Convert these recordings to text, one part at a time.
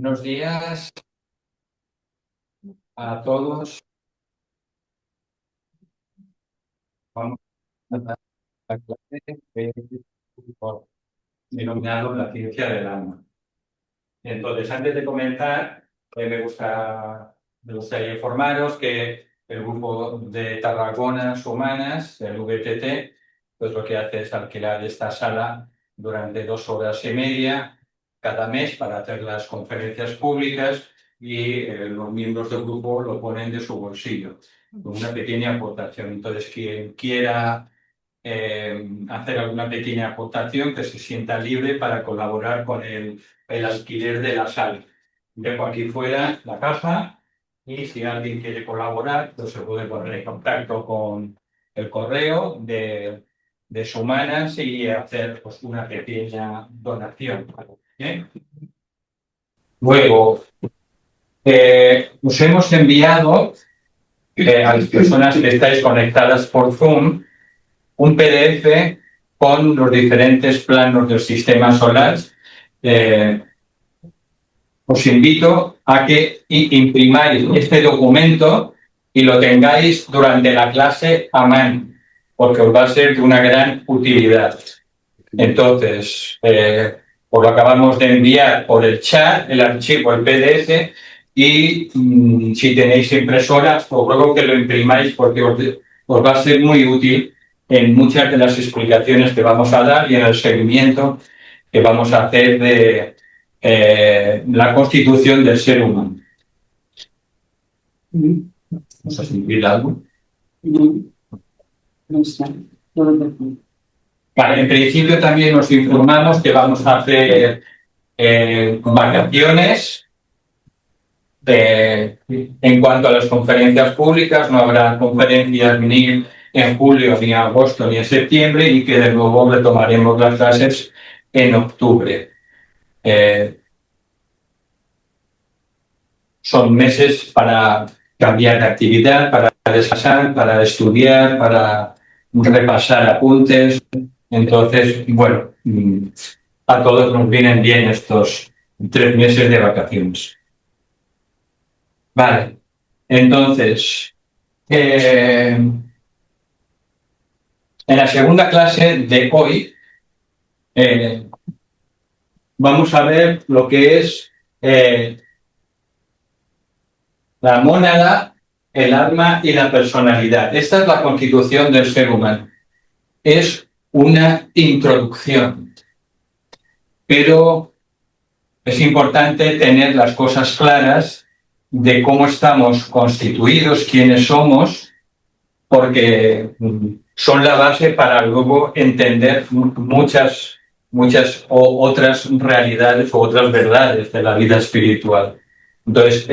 Buenos días a todos. Vamos a dar la clase denominado La ciencia del alma. Entonces, antes de comenzar, me gustaría informaros que el grupo de Tarragonas Humanas, del VTT, pues lo que hace es alquilar esta sala durante 2 horas y media cada mes para hacer las conferencias públicas y los miembros del grupo lo ponen de su bolsillo, con una pequeña aportación. Entonces, quien quiera hacer alguna pequeña aportación, que se sienta libre para colaborar con el alquiler de la sala. Dejo aquí fuera la caja y si alguien quiere colaborar, pues se puede poner en contacto con el correo de Sumanas y hacer pues, una pequeña donación. ¿Bien? Luego, os hemos enviado a las personas que estáis conectadas por Zoom un PDF con los diferentes planos del sistema solar. Os invito a que imprimáis este documento y lo tengáis durante la clase a mano, porque os va a ser de una gran utilidad. Entonces, os lo acabamos de enviar por el chat, el archivo, el PDF, y si tenéis impresora, os ruego que lo imprimáis porque os va a ser muy útil en muchas de las explicaciones que vamos a dar y en el seguimiento que vamos a hacer de la constitución del ser humano. ¿Vamos a escribir algo? Vale, en principio también nos informamos que vamos a hacer vacaciones. En cuanto a las conferencias públicas, no habrá conferencias ni en julio, ni en agosto, ni en septiembre, y que de nuevo retomaremos las clases en octubre. Son meses para cambiar de actividad, para descansar, para estudiar, para repasar apuntes. Entonces, bueno, a todos nos vienen bien estos 3 meses de vacaciones. Vale, entonces, en la segunda clase de hoy vamos a ver lo que es la mónada, el alma y la personalidad. Esta es la constitución del ser humano. Es una introducción, pero es importante tener las cosas claras de cómo estamos constituidos, quiénes somos, porque son la base para luego entender muchas otras realidades o otras verdades de la vida espiritual. Entonces,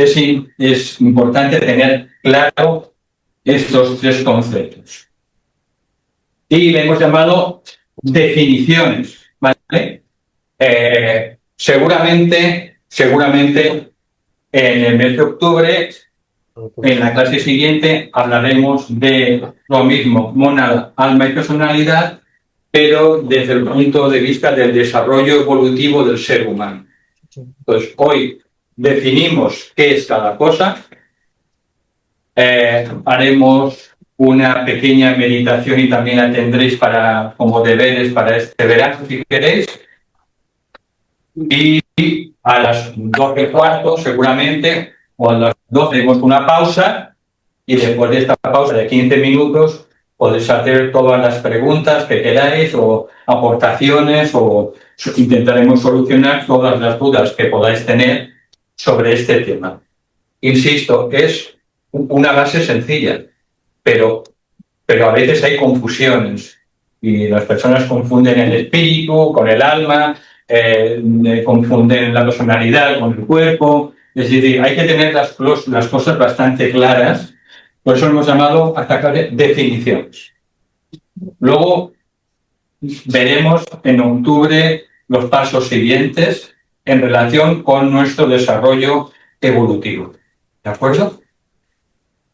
es importante tener claro estos 3 conceptos. Y le hemos llamado definiciones, ¿vale? Seguramente en el mes de octubre, en la clase siguiente, hablaremos de lo mismo, mónada, alma y personalidad, pero desde el punto de vista del desarrollo evolutivo del ser humano. Entonces, hoy definimos qué es cada cosa, haremos una pequeña meditación y también la tendréis como deberes para este verano, si queréis. Y a las 12:15 seguramente, o a las 12 haremos una pausa y después de esta pausa de 15 minutos podéis hacer todas las preguntas que queráis o aportaciones o intentaremos solucionar todas las dudas que podáis tener sobre este tema. Insisto, es una base sencilla, pero a veces hay confusiones y las personas confunden el espíritu con el alma, confunden la personalidad con el cuerpo. Es decir, hay que tener las cosas bastante claras. Por eso hemos llamado hasta acá definiciones. Luego veremos en octubre los pasos siguientes en relación con nuestro desarrollo evolutivo. ¿De acuerdo?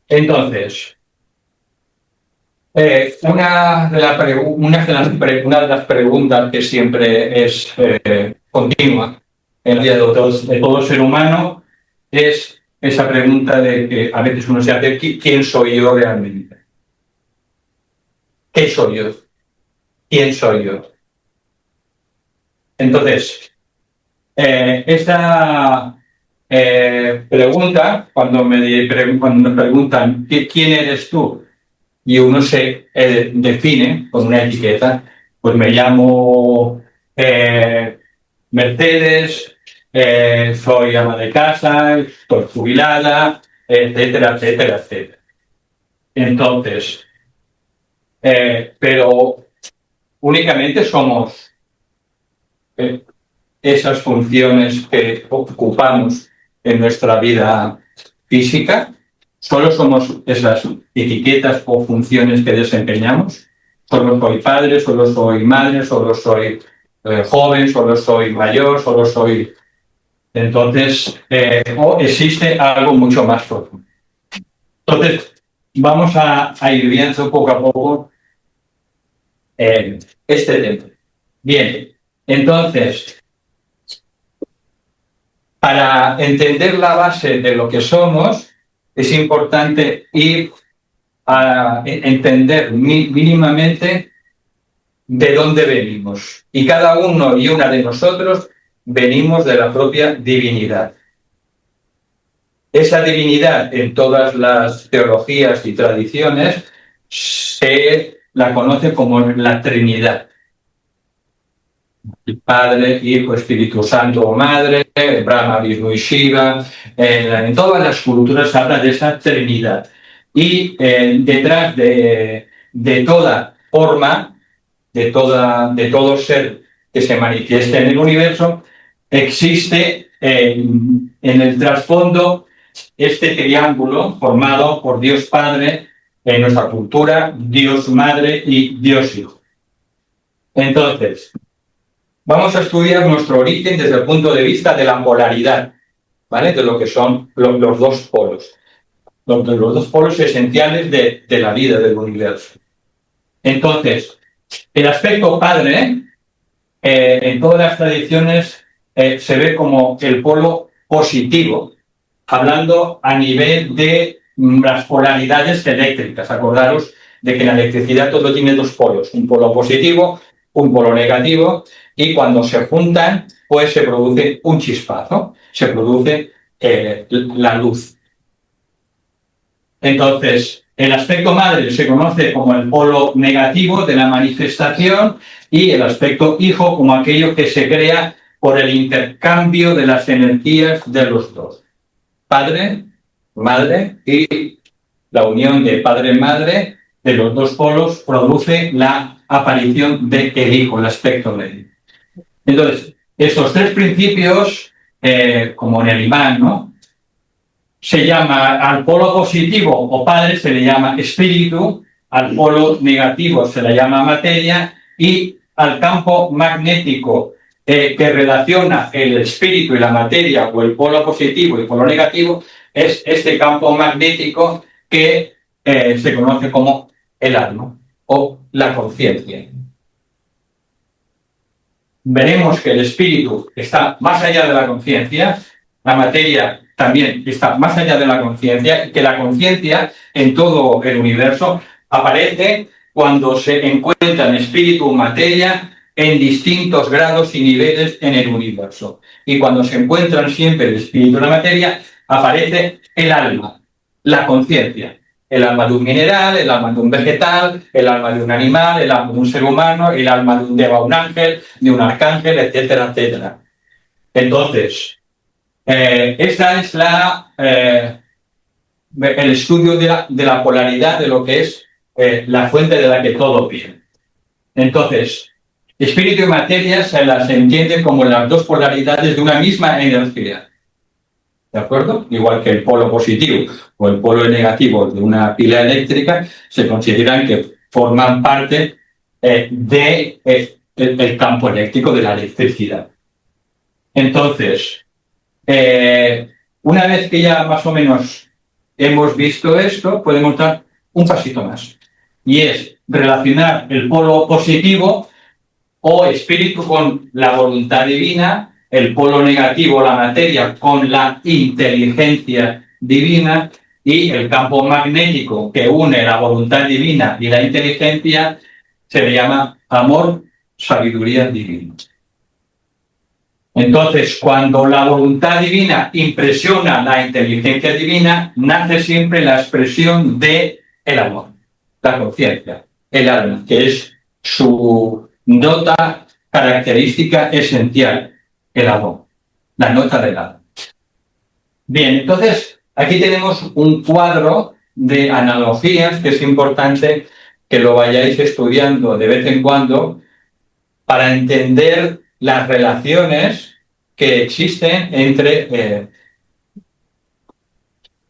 Entonces, una de las preguntas que siempre es continua en la vida de todo ser humano es esa pregunta de que a veces uno se hace: ¿quién soy yo realmente? ¿Qué soy yo? ¿Quién soy yo? Entonces, esta pregunta, cuando me preguntan ¿quién eres tú? Y uno se define con una etiqueta, pues me llamo Mercedes, soy ama de casa, estoy jubilada, etcétera, etcétera, etcétera. Entonces, pero únicamente somos eh, esas funciones que ocupamos en nuestra vida física, solo somos esas etiquetas o funciones que desempeñamos. Solo soy padre, solo soy madre, solo soy joven, solo soy mayor, solo soy... Entonces, o existe algo mucho más profundo. Entonces, vamos a ir viendo poco a poco este tema. Bien, entonces, para entender la base de lo que somos, es importante ir a entender mínimamente de dónde venimos. Y cada uno y una de nosotros venimos de la propia divinidad. Esa divinidad, en todas las teologías y tradiciones, se la conoce como la Trinidad. Padre, Hijo, Espíritu Santo o Madre, Brahma, Vishnu y Shiva. En todas las culturas se habla de esa Trinidad. Y detrás de toda forma, de todo ser que se manifieste en el universo, existe en el trasfondo este triángulo formado por Dios Padre, en nuestra cultura, Dios Madre y Dios Hijo. Entonces, vamos a estudiar nuestro origen desde el punto de vista de la polaridad, ¿vale? De lo que son los dos polos. Los dos polos esenciales de la vida del universo. Entonces, el aspecto padre, en todas las tradiciones, se ve como el polo positivo, hablando a nivel de las polaridades eléctricas. Acordaros de que en la electricidad todo tiene dos polos, un polo positivo, un polo negativo, y cuando se juntan, pues se produce un chispazo, se produce la luz. Entonces, el aspecto madre se conoce como el polo negativo de la manifestación y el aspecto hijo como aquello que se crea por el intercambio de las energías de los dos. Padre, madre, y la unión de padre-madre de los dos polos produce la aparición del hijo, el aspecto medio. Entonces, estos tres principios, como en el imán, ¿no? Se llama al polo positivo o padre, se le llama espíritu, al polo negativo se le llama materia, y al campo magnético que relaciona el espíritu y la materia, o el polo positivo y el polo negativo, es este campo magnético que se conoce como el alma o la conciencia. Veremos que el espíritu está más allá de la conciencia, la materia también está más allá de la conciencia, y que la conciencia en todo el universo aparece cuando se encuentran espíritu o materia en distintos grados y niveles en el universo. Y cuando se encuentran siempre el espíritu y la materia, aparece el alma, la conciencia. El alma de un mineral, el alma de un vegetal, el alma de un animal, el alma de un ser humano, el alma de un deva, un ángel, de un arcángel, etcétera, etcétera. Entonces, esta es el estudio de la polaridad de lo que es la fuente de la que todo viene. Entonces, espíritu y materia se las entiende como las dos polaridades de una misma energía. ¿De acuerdo? Igual que el polo positivo o el polo negativo de una pila eléctrica se consideran que forman parte del campo eléctrico de la electricidad. Entonces, una vez que ya más o menos hemos visto esto, podemos dar un pasito más. Y es relacionar el polo positivo o espíritu con la voluntad divina el polo negativo, la materia, con la inteligencia divina, y el campo magnético que une la voluntad divina y la inteligencia se le llama amor, sabiduría divina. Entonces, cuando la voluntad divina impresiona la inteligencia divina, nace siempre la expresión de el amor, la conciencia, el alma, que es su nota característica esencial, el amor, la nota del alma. Bien, entonces aquí tenemos un cuadro de analogías que es importante que lo vayáis estudiando de vez en cuando para entender las relaciones que existen entre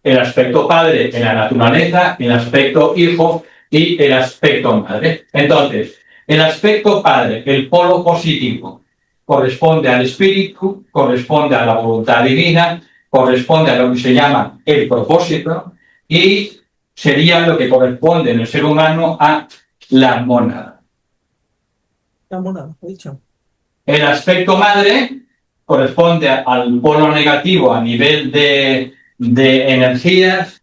el aspecto padre en la naturaleza, el aspecto hijo y el aspecto madre. Entonces, el aspecto padre, el polo positivo, corresponde al espíritu, corresponde a la voluntad divina, corresponde a lo que se llama el propósito y sería lo que corresponde en el ser humano a la mónada. La mónada, he dicho. El aspecto madre corresponde al polo negativo a nivel de energías,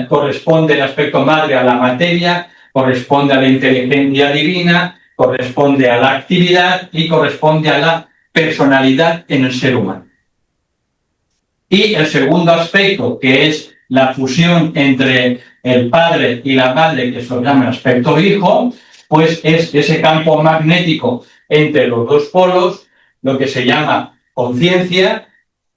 corresponde el aspecto madre a la materia, corresponde a la inteligencia divina, corresponde a la actividad y corresponde a la personalidad en el ser humano. Y el segundo aspecto, que es la fusión entre el padre y la madre, que se llama aspecto hijo, pues es ese campo magnético entre los dos polos, lo que se llama conciencia,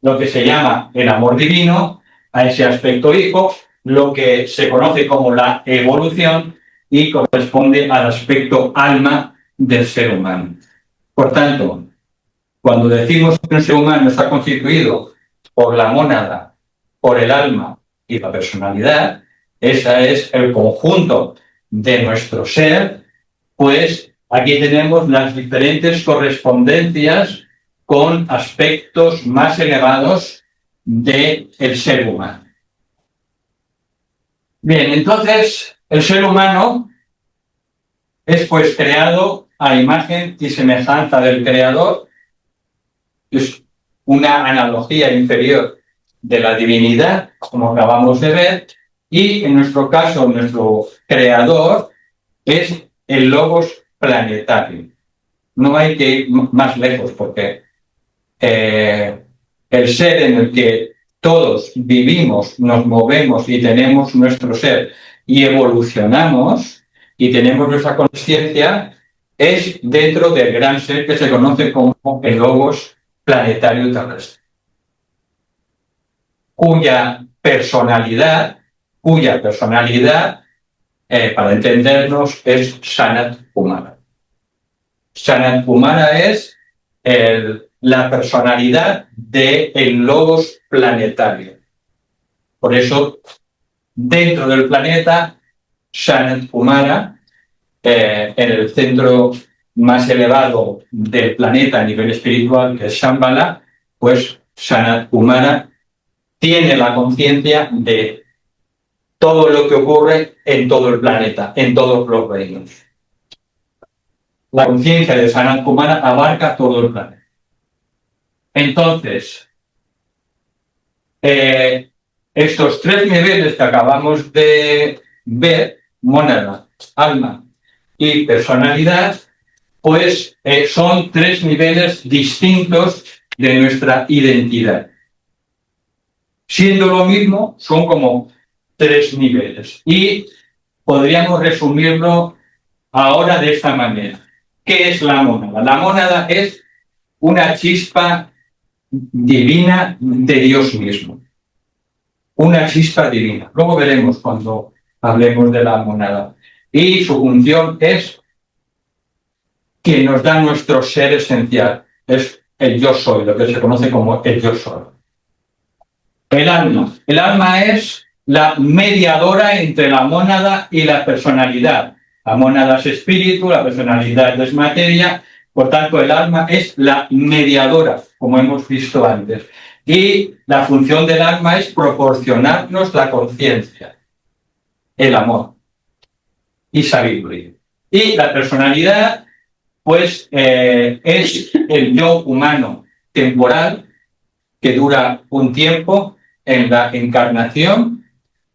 lo que se llama el amor divino, a ese aspecto hijo, lo que se conoce como la evolución y corresponde al aspecto alma del ser humano. Por tanto, cuando decimos que un ser humano está constituido por la mónada, por el alma y la personalidad, ese es el conjunto de nuestro ser, pues aquí tenemos las diferentes correspondencias con aspectos más elevados del ser humano. Bien, entonces el ser humano es pues creado a imagen y semejanza del Creador, es una analogía inferior de la divinidad, como acabamos de ver, y en nuestro caso, nuestro creador es el logos planetario. No hay que ir más lejos porque el ser en el que todos vivimos, nos movemos y tenemos nuestro ser y evolucionamos y tenemos nuestra conciencia es dentro del gran ser que se conoce como el logos planetario terrestre, cuya personalidad, para entendernos, es Sanat Kumara. Sanat Kumara es la personalidad del logos planetario. Por eso, dentro del planeta, Sanat Kumara, en el centro más elevado del planeta a nivel espiritual, que es Shambhala, pues Sanat Kumara tiene la conciencia de todo lo que ocurre en todo el planeta, en todos los reinos. La conciencia de Sanat Kumara abarca todo el planeta. Entonces, estos tres niveles que acabamos de ver, mónada, alma y personalidad, pues son tres niveles distintos de nuestra identidad. Siendo lo mismo, son como tres niveles. Y podríamos resumirlo ahora de esta manera. ¿Qué es la mónada? La mónada es una chispa divina de Dios mismo. Una chispa divina. Luego veremos cuando hablemos de la mónada. Y su función es que nos da nuestro ser esencial. Es el yo soy, lo que se conoce como el yo soy. El alma. El alma es la mediadora entre la mónada y la personalidad. La mónada es espíritu, la personalidad es materia. Por tanto, el alma es la mediadora, como hemos visto antes. Y la función del alma es proporcionarnos la conciencia, el amor y sabiduría. Y la personalidad, pues, es el yo humano temporal que dura un tiempo en la encarnación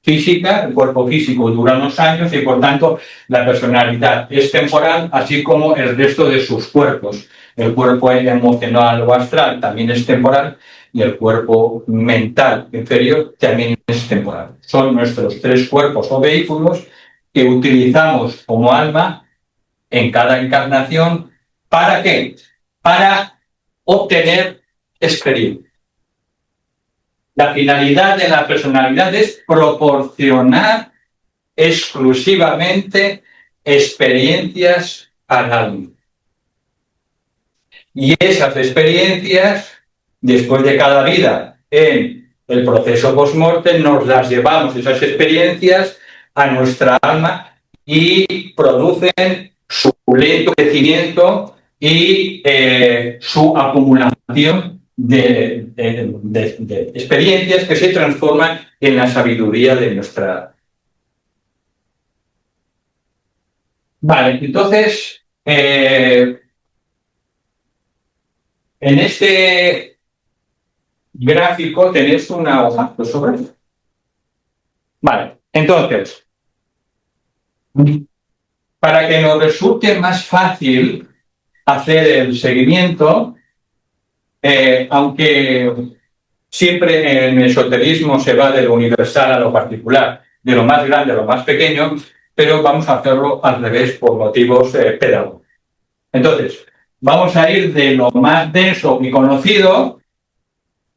física. El cuerpo físico dura unos años y, por tanto, la personalidad es temporal, así como el resto de sus cuerpos. El cuerpo emocional o astral también es temporal y el cuerpo mental inferior también es temporal. Son nuestros tres cuerpos o vehículos que utilizamos como alma en cada encarnación. ¿Para qué? Para obtener experiencia. La finalidad de la personalidad es proporcionar exclusivamente experiencias al alma. Y esas experiencias, después de cada vida en el proceso post-mortem, nos las llevamos, esas experiencias, a nuestra alma y producen su lento crecimiento y su acumulación de experiencias que se transforman en la sabiduría de nuestra. Vale, entonces, en este gráfico tenéis una hoja sobre. Vale, entonces, para que nos resulte más fácil hacer el seguimiento, aunque siempre en el esoterismo se va de lo universal a lo particular, de lo más grande a lo más pequeño, pero vamos a hacerlo al revés por motivos pedagógicos. Entonces, vamos a ir de lo más denso y conocido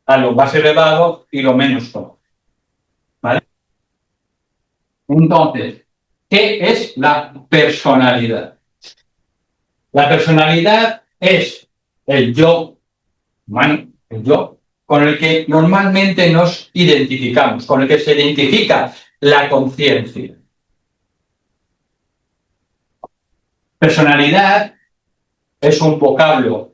a lo más elevado y lo menos conocido. ¿Vale? Entonces, ¿qué es la personalidad? La personalidad es el yo humano, el yo, con el que normalmente nos identificamos, con el que se identifica la conciencia. Personalidad es un vocablo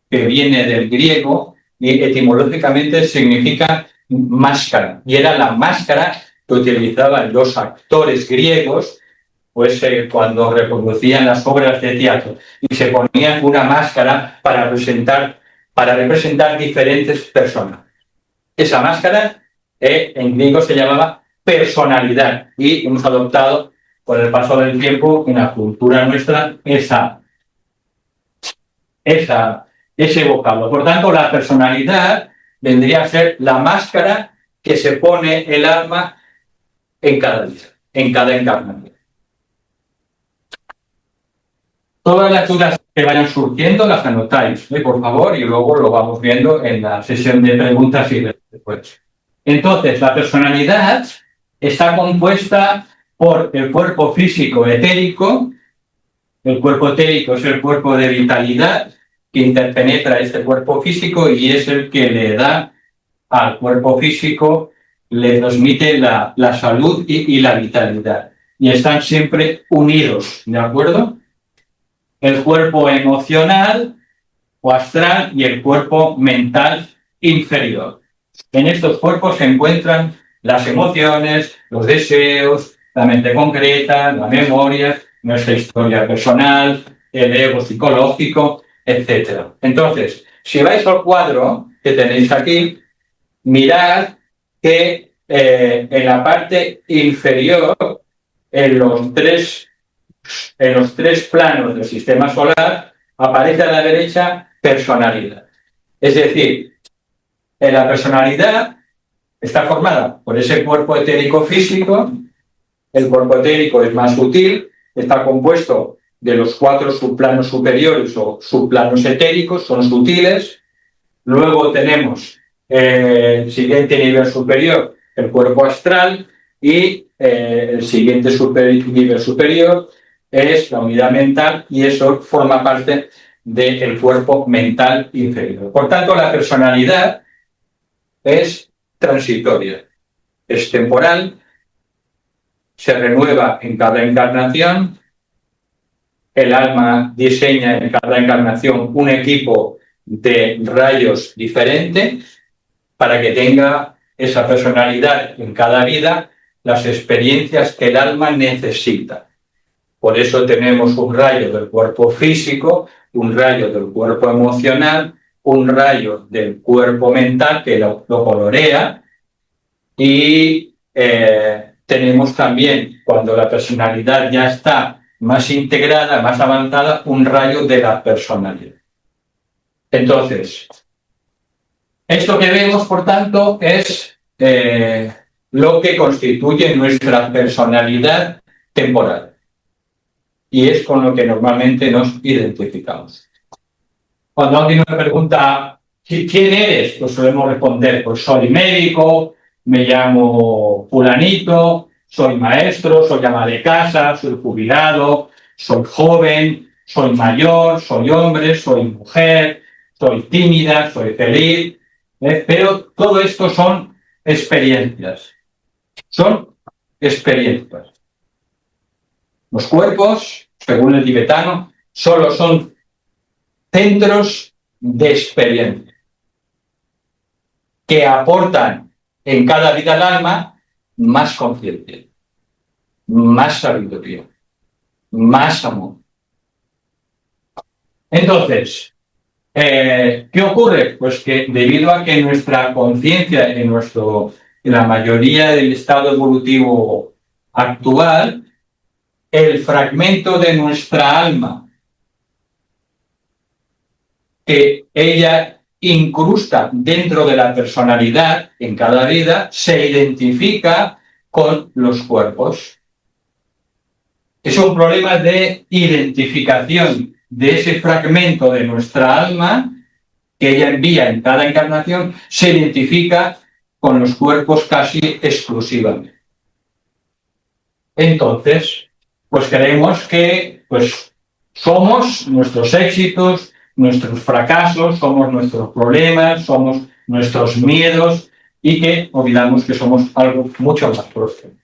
que viene del griego y etimológicamente significa máscara. Y era la máscara que utilizaban los actores griegos pues, cuando reproducían las obras de teatro. Y se ponían una máscara para representar diferentes personas. Esa máscara en griego se llamaba personalidad y hemos adoptado con el paso del tiempo en la cultura nuestra ese vocablo. Por tanto, la personalidad vendría a ser la máscara que se pone el alma en cada día, en cada encarnación. Todas las dudas que vayan surgiendo las anotáis, por favor, y luego lo vamos viendo en la sesión de preguntas y respuestas. Entonces, la personalidad está compuesta por el cuerpo físico etérico. El cuerpo etérico es el cuerpo de vitalidad que interpenetra este cuerpo físico y es el que le da al cuerpo físico, le transmite la salud y la vitalidad. Y están siempre unidos, ¿de acuerdo? El cuerpo emocional o astral y el cuerpo mental inferior. En estos cuerpos se encuentran las emociones, los deseos, la mente concreta, la memoria, nuestra historia personal, el ego psicológico, etc. Entonces, si vais al cuadro que tenéis aquí, mirad que en la parte inferior, en los tres planos del sistema solar, aparece a la derecha personalidad. Es decir, la personalidad está formada por ese cuerpo etérico físico. El cuerpo etérico es más sutil, está compuesto de los 4 subplanos superiores o subplanos etéricos, son sutiles. Luego tenemos el siguiente nivel superior, el cuerpo astral, y el siguiente nivel superior es la unidad mental, y eso forma parte del cuerpo mental inferior. Por tanto, la personalidad es transitoria, es temporal, se renueva en cada encarnación. El alma diseña en cada encarnación un equipo de rayos diferente para que tenga esa personalidad en cada vida, las experiencias que el alma necesita. Por eso tenemos un rayo del cuerpo físico, un rayo del cuerpo emocional, un rayo del cuerpo mental que lo colorea y tenemos también, cuando la personalidad ya está más integrada, más avanzada, un rayo de la personalidad. Entonces, esto que vemos, por tanto, es lo que constituye nuestra personalidad temporal. Y es con lo que normalmente nos identificamos. Cuando alguien nos pregunta ¿quién eres? Pues solemos responder, pues soy médico, me llamo fulanito, soy maestro, soy ama de casa, soy jubilado, soy joven, soy mayor, soy hombre, soy mujer, soy tímida, soy feliz. Pero todo esto son experiencias. Son experiencias. Los cuerpos, según el tibetano, solo son centros de experiencia que aportan en cada vida al alma más conciencia, más sabiduría, más amor. Entonces, ¿qué ocurre? Pues que debido a que nuestra conciencia en la mayoría del estado evolutivo actual, el fragmento de nuestra alma que ella incrusta dentro de la personalidad en cada vida se identifica con los cuerpos. Es un problema de identificación de ese fragmento de nuestra alma que ella envía en cada encarnación, se identifica con los cuerpos casi exclusivamente. Entonces, pues creemos que somos nuestros éxitos, nuestros fracasos, somos nuestros problemas, somos nuestros miedos y que olvidamos que somos algo mucho más profundo.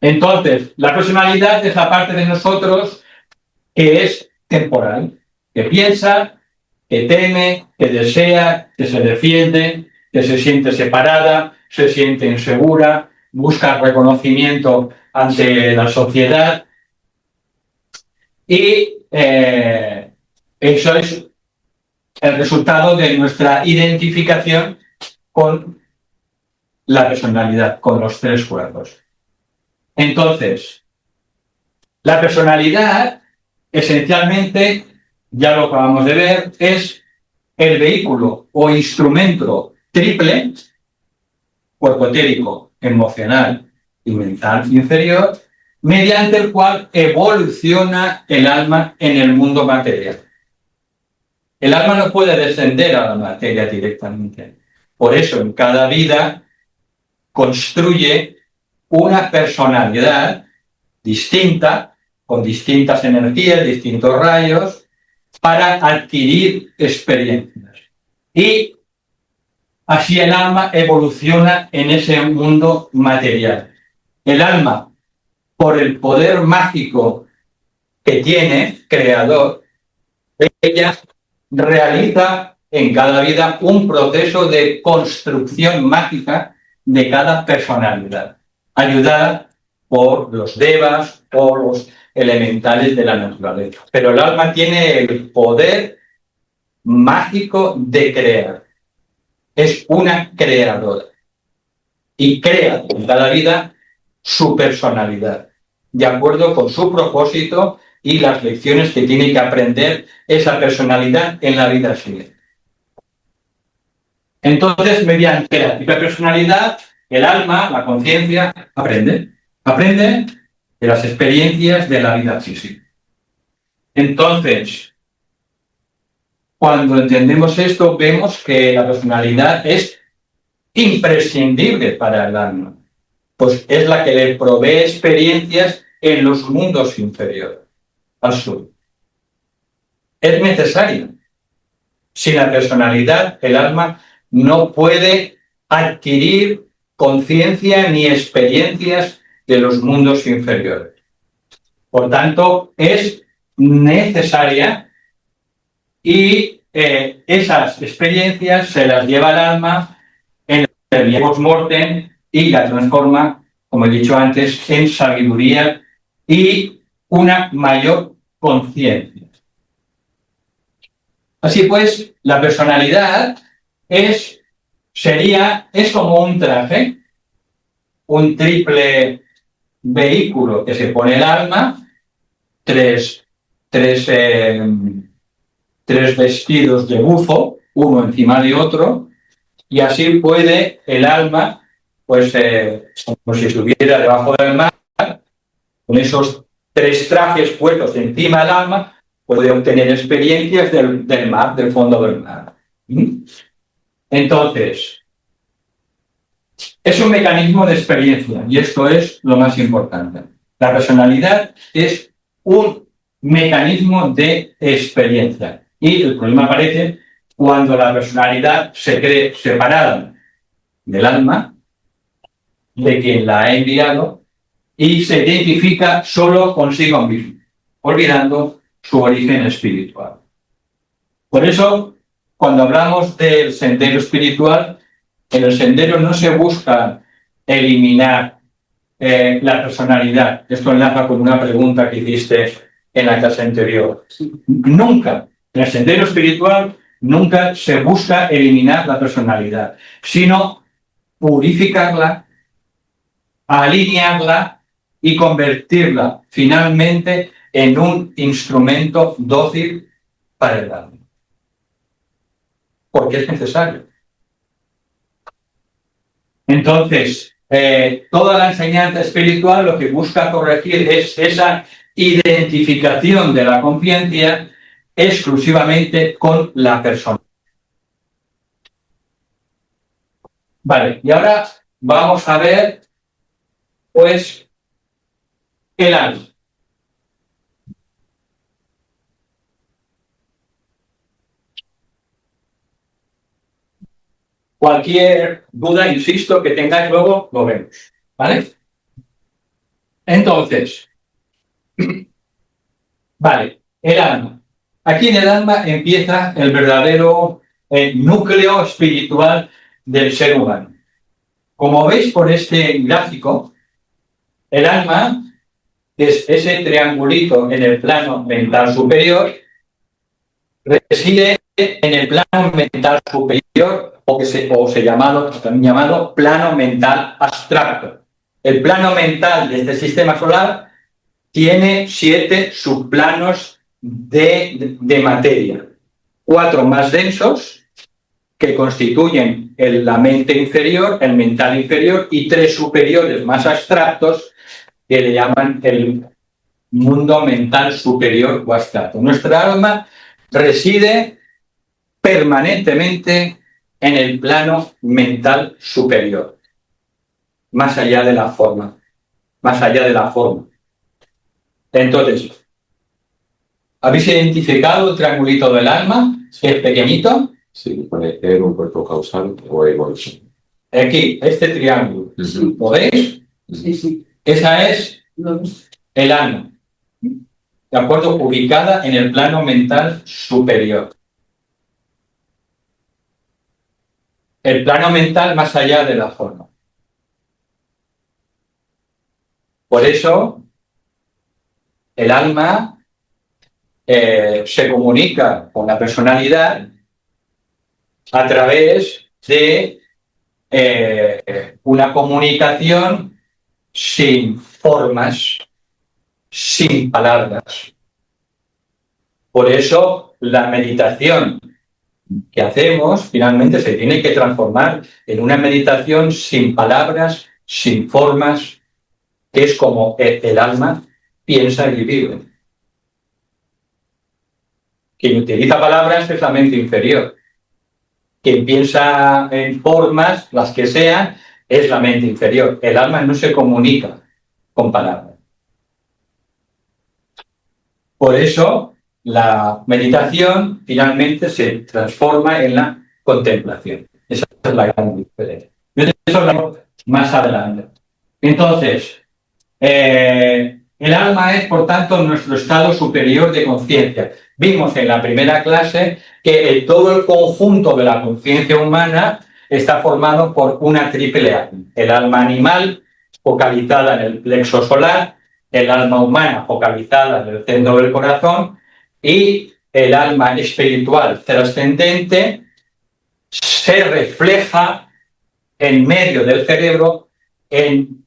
Entonces, la personalidad es la parte de nosotros que es temporal, que piensa, que teme, que desea, que se defiende, que se siente separada, se siente insegura, busca reconocimiento ante la sociedad. Y eso es el resultado de nuestra identificación con la personalidad, con los tres cuerpos. Entonces, la personalidad, esencialmente, ya lo acabamos de ver, es el vehículo o instrumento triple, cuerpo etérico, emocional y mental inferior, mediante el cual evoluciona el alma en el mundo material. El alma no puede descender a la materia directamente. Por eso, en cada vida construye una personalidad distinta, con distintas energías, distintos rayos, para adquirir experiencias. Y así el alma evoluciona en ese mundo material. El alma, por el poder mágico que tiene, creador, ella realiza en cada vida un proceso de construcción mágica de cada personalidad, ayudada por los devas, por los elementales de la naturaleza. Pero el alma tiene el poder mágico de crear. Es una creadora y crea en cada vida su personalidad, de acuerdo con su propósito y las lecciones que tiene que aprender esa personalidad en la vida siguiente. Entonces, mediante la típica personalidad, el alma, la conciencia, aprende de las experiencias de la vida física. Entonces, cuando entendemos esto, vemos que la personalidad es imprescindible para el alma, pues es la que le provee experiencias en los mundos inferiores, al sur. Es necesaria. Sin la personalidad, el alma no puede adquirir conciencia ni experiencias de los mundos inferiores. Por tanto, es necesaria y esas experiencias se las lleva el alma en el post-mortem y la transforma, como he dicho antes, en sabiduría y una mayor conciencia. Así pues, la personalidad es como un traje, un triple vehículo que se pone el alma, tres vestidos de buzo, uno encima de otro, y así puede el alma, pues como si estuviera debajo del mar, con esos tres trajes puestos encima del alma, puede obtener experiencias del mar, del fondo del mar. Entonces, es un mecanismo de experiencia y esto es lo más importante. La personalidad es un mecanismo de experiencia y el problema aparece cuando la personalidad se cree separada del alma, de quien la ha enviado, y se identifica solo consigo mismo, olvidando su origen espiritual. Por eso, cuando hablamos del sendero espiritual, en el sendero no se busca eliminar la personalidad. Esto enlaza con una pregunta que hiciste en la clase anterior. Nunca, en el sendero espiritual, nunca se busca eliminar la personalidad, sino purificarla, alinearla y convertirla finalmente en un instrumento dócil para el alma. Porque es necesario. Entonces, toda la enseñanza espiritual lo que busca corregir es esa identificación de la conciencia exclusivamente con la persona. Vale, y ahora vamos a ver, pues, el alma. Cualquier duda, insisto, que tengáis luego, lo vemos. ¿Vale? Entonces, vale, el alma. Aquí en el alma empieza el verdadero núcleo espiritual del ser humano. Como veis por este gráfico, el alma es ese triangulito en el plano mental superior, reside en el plano mental superior también llamado plano mental abstracto. El plano mental de este sistema solar tiene 7 subplanos de materia, 4 más densos que constituyen la mente inferior, el mental inferior, y 3 superiores más abstractos que le llaman el mundo mental superior o abstracto. Nuestra alma reside permanentemente en el plano mental superior, más allá de la forma, Entonces, ¿habéis identificado el triangulito del alma? ¿Es pequeñito? Sí, pone ego, un cuerpo causal o ego. Aquí, este triángulo. ¿Lo veis? Sí. Esa es el alma. ¿De acuerdo? Ubicada en el plano mental superior. El plano mental más allá de la forma. Por eso, el alma se comunica con la personalidad a través de una comunicación sin formas, sin palabras. Por eso, la meditación que hacemos finalmente se tiene que transformar en una meditación sin palabras, sin formas, que es como el alma piensa y vive. Quien utiliza palabras es la mente inferior. Quien piensa en formas, las que sean, es la mente inferior. El alma no se comunica con palabras. Por eso, la meditación finalmente se transforma en la contemplación. Esa es la gran diferencia. Yo de eso hablaré más adelante. Entonces, el alma es, por tanto, nuestro estado superior de conciencia. Vimos en la primera clase que todo el conjunto de la conciencia humana está formado por una triple alma. El alma animal, focalizada en el plexo solar, el alma humana, focalizada en el centro del corazón, y el alma espiritual trascendente se refleja en medio del cerebro en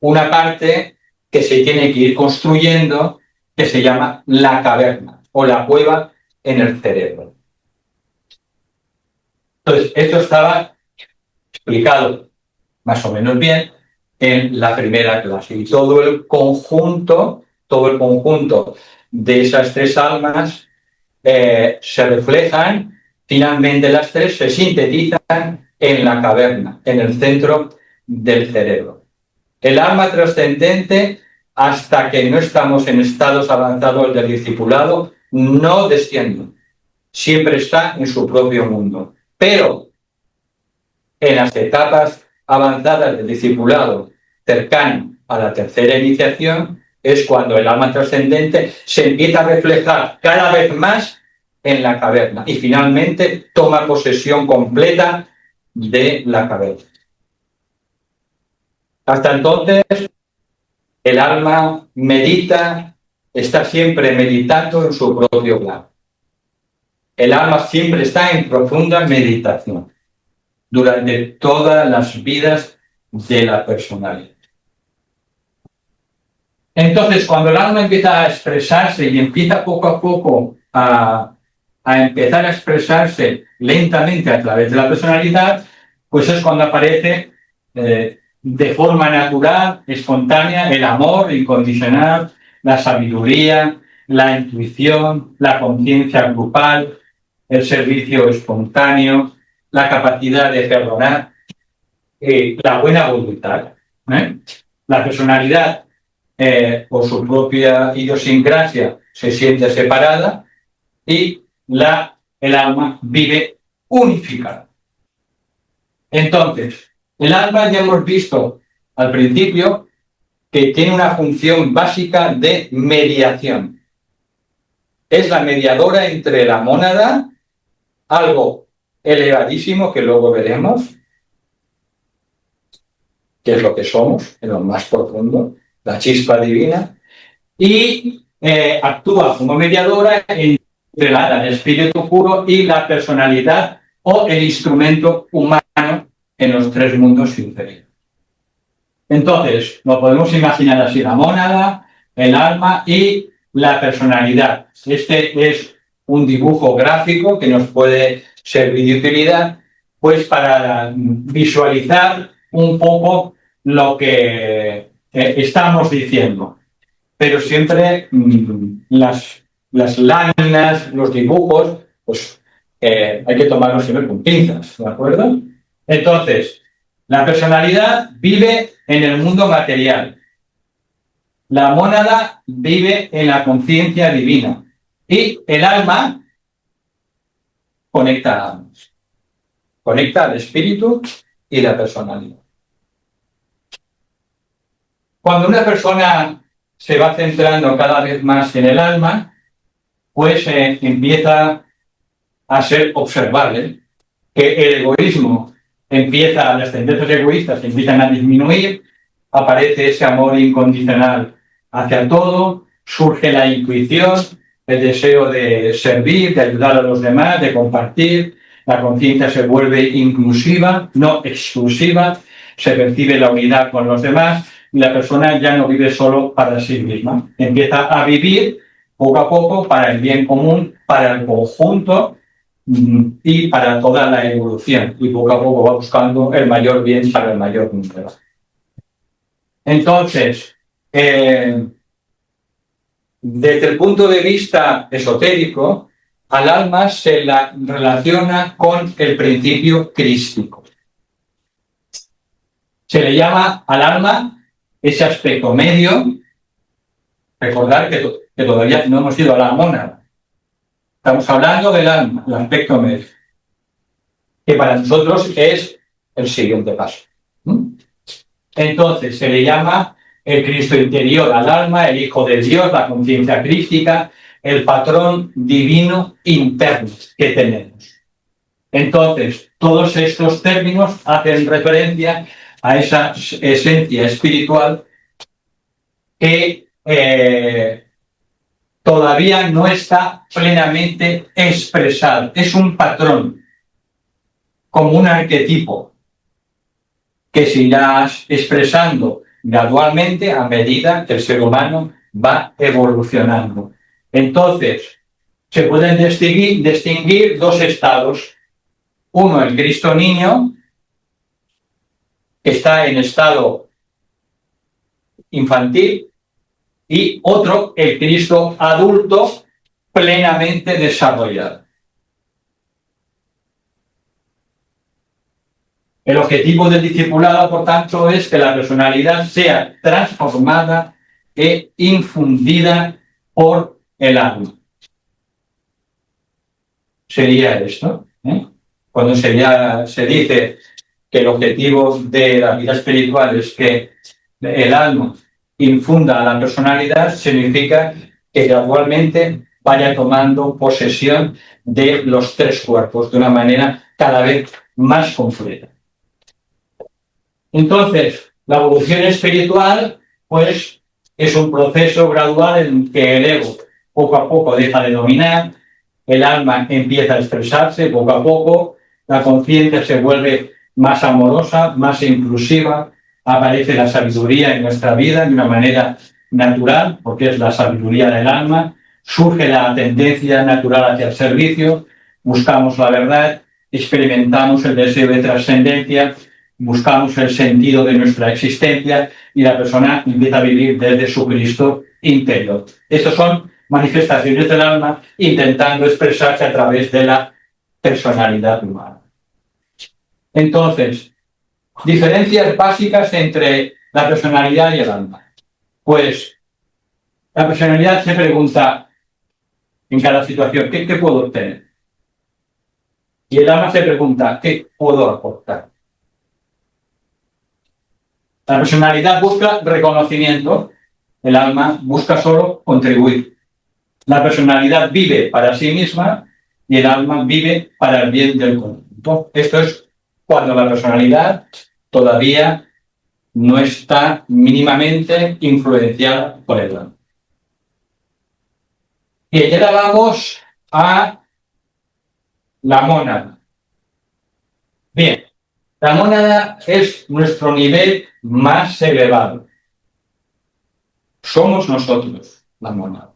una parte que se tiene que ir construyendo, que se llama la caverna o la cueva en el cerebro. Entonces, esto estaba explicado más o menos bien en la primera clase. Y todo el conjunto de esas tres almas se reflejan, finalmente las tres se sintetizan en la caverna, en el centro del cerebro. El alma trascendente, hasta que no estamos en estados avanzados del discipulado, no desciende. Siempre está en su propio mundo. Pero en las etapas avanzadas del discipulado, cercano a la tercera iniciación, es cuando el alma trascendente se empieza a reflejar cada vez más en la caverna y finalmente toma posesión completa de la caverna. Hasta entonces, el alma medita, está siempre meditando en su propio plano. El alma siempre está en profunda meditación durante todas las vidas de la personalidad. Entonces, cuando el alma empieza a expresarse y empieza poco a poco a empezar a expresarse lentamente a través de la personalidad, pues es cuando aparece de forma natural, espontánea, el amor incondicional, la sabiduría, la intuición, la conciencia grupal, el servicio espontáneo, la capacidad de perdonar, la buena voluntad. La personalidad, por su propia idiosincrasia, se siente separada y el alma vive unificada. Entonces, el alma ya hemos visto al principio que tiene una función básica de mediación. Es la mediadora entre la mónada, algo elevadísimo que luego veremos, que es lo que somos en lo más profundo, la chispa divina, y actúa como mediadora entre el espíritu puro y la personalidad o el instrumento humano en los tres mundos inferiores. Entonces, lo podemos imaginar así: la mónada, el alma y la personalidad. Este es un dibujo gráfico que nos puede servir de utilidad, pues para visualizar un poco lo que estamos diciendo. Pero siempre las láminas, los dibujos, pues hay que tomarlos siempre con pinzas, ¿de acuerdo? Entonces, la personalidad vive en el mundo material. La mónada vive en la conciencia divina. Y el alma conecta a ambos. Conecta al espíritu y la personalidad. Cuando una persona se va centrando cada vez más en el alma, pues empieza a ser observable que el egoísmo las tendencias egoístas empiezan a disminuir, aparece ese amor incondicional hacia todo, surge la intuición, el deseo de servir, de ayudar a los demás, de compartir, la conciencia se vuelve inclusiva, no exclusiva, se percibe la unidad con los demás y la persona ya no vive solo para sí misma, empieza a vivir poco a poco para el bien común, para el conjunto y para toda la evolución, y poco a poco va buscando el mayor bien para el mayor número. Entonces, desde el punto de vista esotérico, al alma se la relaciona con el principio crístico. Se le llama al alma ese aspecto medio. Recordar que todavía no hemos ido a la mónada. Estamos hablando del alma, el aspecto medio, que para nosotros es el siguiente paso. Entonces, se le llama el Cristo interior al alma, el Hijo de Dios, la conciencia crística, el patrón divino interno que tenemos. Entonces, todos estos términos hacen referencia a esa esencia espiritual que todavía no está plenamente expresado. Es un patrón, como un arquetipo, que se irá expresando gradualmente a medida que el ser humano va evolucionando. Entonces, se pueden distinguir dos estados. Uno, el Cristo niño, que está en estado infantil, y otro, el Cristo adulto, plenamente desarrollado. El objetivo del discipulado, por tanto, es que la personalidad sea transformada e infundida por el alma. Sería esto, ¿eh? Cuando se dice que el objetivo de la vida espiritual es que el alma infunda a la personalidad, significa que gradualmente vaya tomando posesión de los tres cuerpos de una manera cada vez más completa. Entonces, la evolución espiritual, pues, es un proceso gradual en que el ego poco a poco deja de dominar, el alma empieza a expresarse poco a poco, la conciencia se vuelve más amorosa, más inclusiva, aparece la sabiduría en nuestra vida de una manera natural, porque es la sabiduría del alma, surge la tendencia natural hacia el servicio, buscamos la verdad, experimentamos el deseo de trascendencia, buscamos el sentido de nuestra existencia y la persona empieza a vivir desde su Cristo interior. Estas son manifestaciones del alma intentando expresarse a través de la personalidad humana. Entonces, diferencias básicas entre la personalidad y el alma. Pues la personalidad se pregunta en cada situación, ¿qué puedo obtener? Y el alma se pregunta, ¿qué puedo aportar? La personalidad busca reconocimiento, el alma busca solo contribuir. La personalidad vive para sí misma y el alma vive para el bien del conjunto. Esto es cuando la personalidad todavía no está mínimamente influenciada por el alma. Y ahora vamos a la mónada. Bien, la mónada es nuestro nivel más elevado. Somos nosotros, la mónada.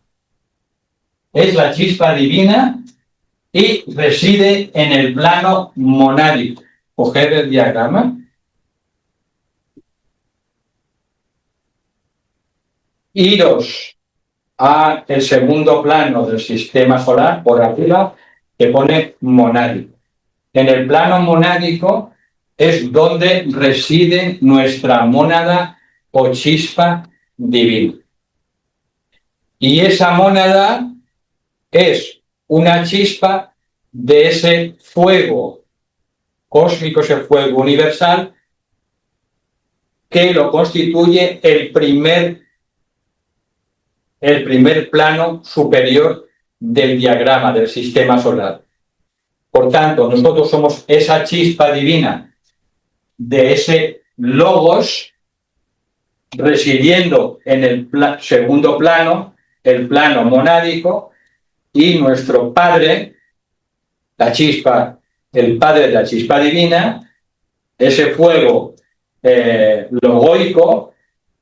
Es la chispa divina y reside en el plano monádico. Coger el diagrama. Iros a el segundo plano del sistema solar, por arriba, que pone monádico. En el plano monádico es donde reside nuestra mónada o chispa divina. Y esa mónada es una chispa de ese fuego cósmico, ese fuego universal, que lo constituye el primer plano superior del diagrama del sistema solar. Por tanto, nosotros somos esa chispa divina de ese logos residiendo en el segundo plano, el plano monádico, y nuestro Padre, la chispa, el Padre de la chispa divina, ese fuego logoico,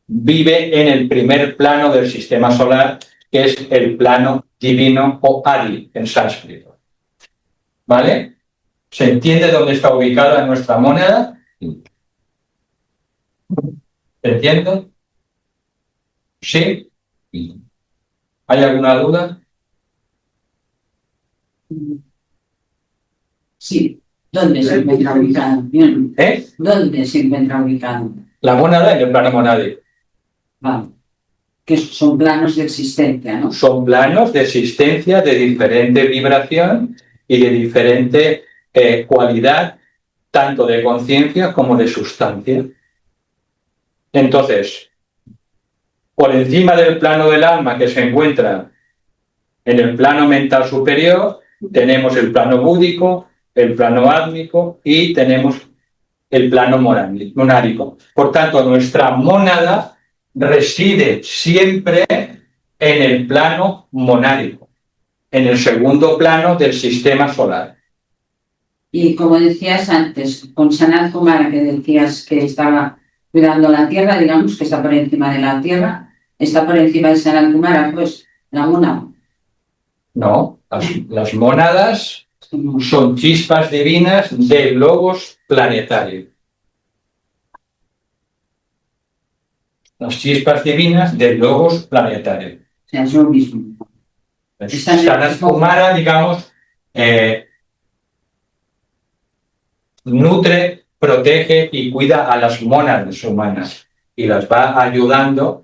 vive en el primer plano del sistema solar, que es el plano divino o Adi en sánscrito. ¿Vale? ¿Se entiende dónde está ubicada nuestra mónada? ¿Se entiende? ¿Sí? ¿Hay alguna duda? Sí. ¿Dónde se encuentra ubicado? ¿Dónde se encuentra ubicado? La mónada en el plano monádico. Vale. Que son planos de existencia, ¿no? Son planos de existencia de diferente vibración y de diferente cualidad, tanto de conciencia como de sustancia. Entonces, por encima del plano del alma, que se encuentra en el plano mental superior, tenemos el plano búdico, el plano átmico y tenemos el plano monádico. Por tanto, nuestra mónada reside siempre en el plano monádico, en el segundo plano del sistema solar. Y como decías antes, con Sanat Kumara, que decías que estaba cuidando la Tierra, digamos que está por encima de la Tierra, está por encima de Sanat Kumara, pues la mónada. No, las mónadas son chispas divinas del logos planetario. Las chispas divinas del logos planetario. O sea, es lo mismo. Sanat Kumara, digamos, nutre, protege y cuida a las mónadas humanas y las va ayudando,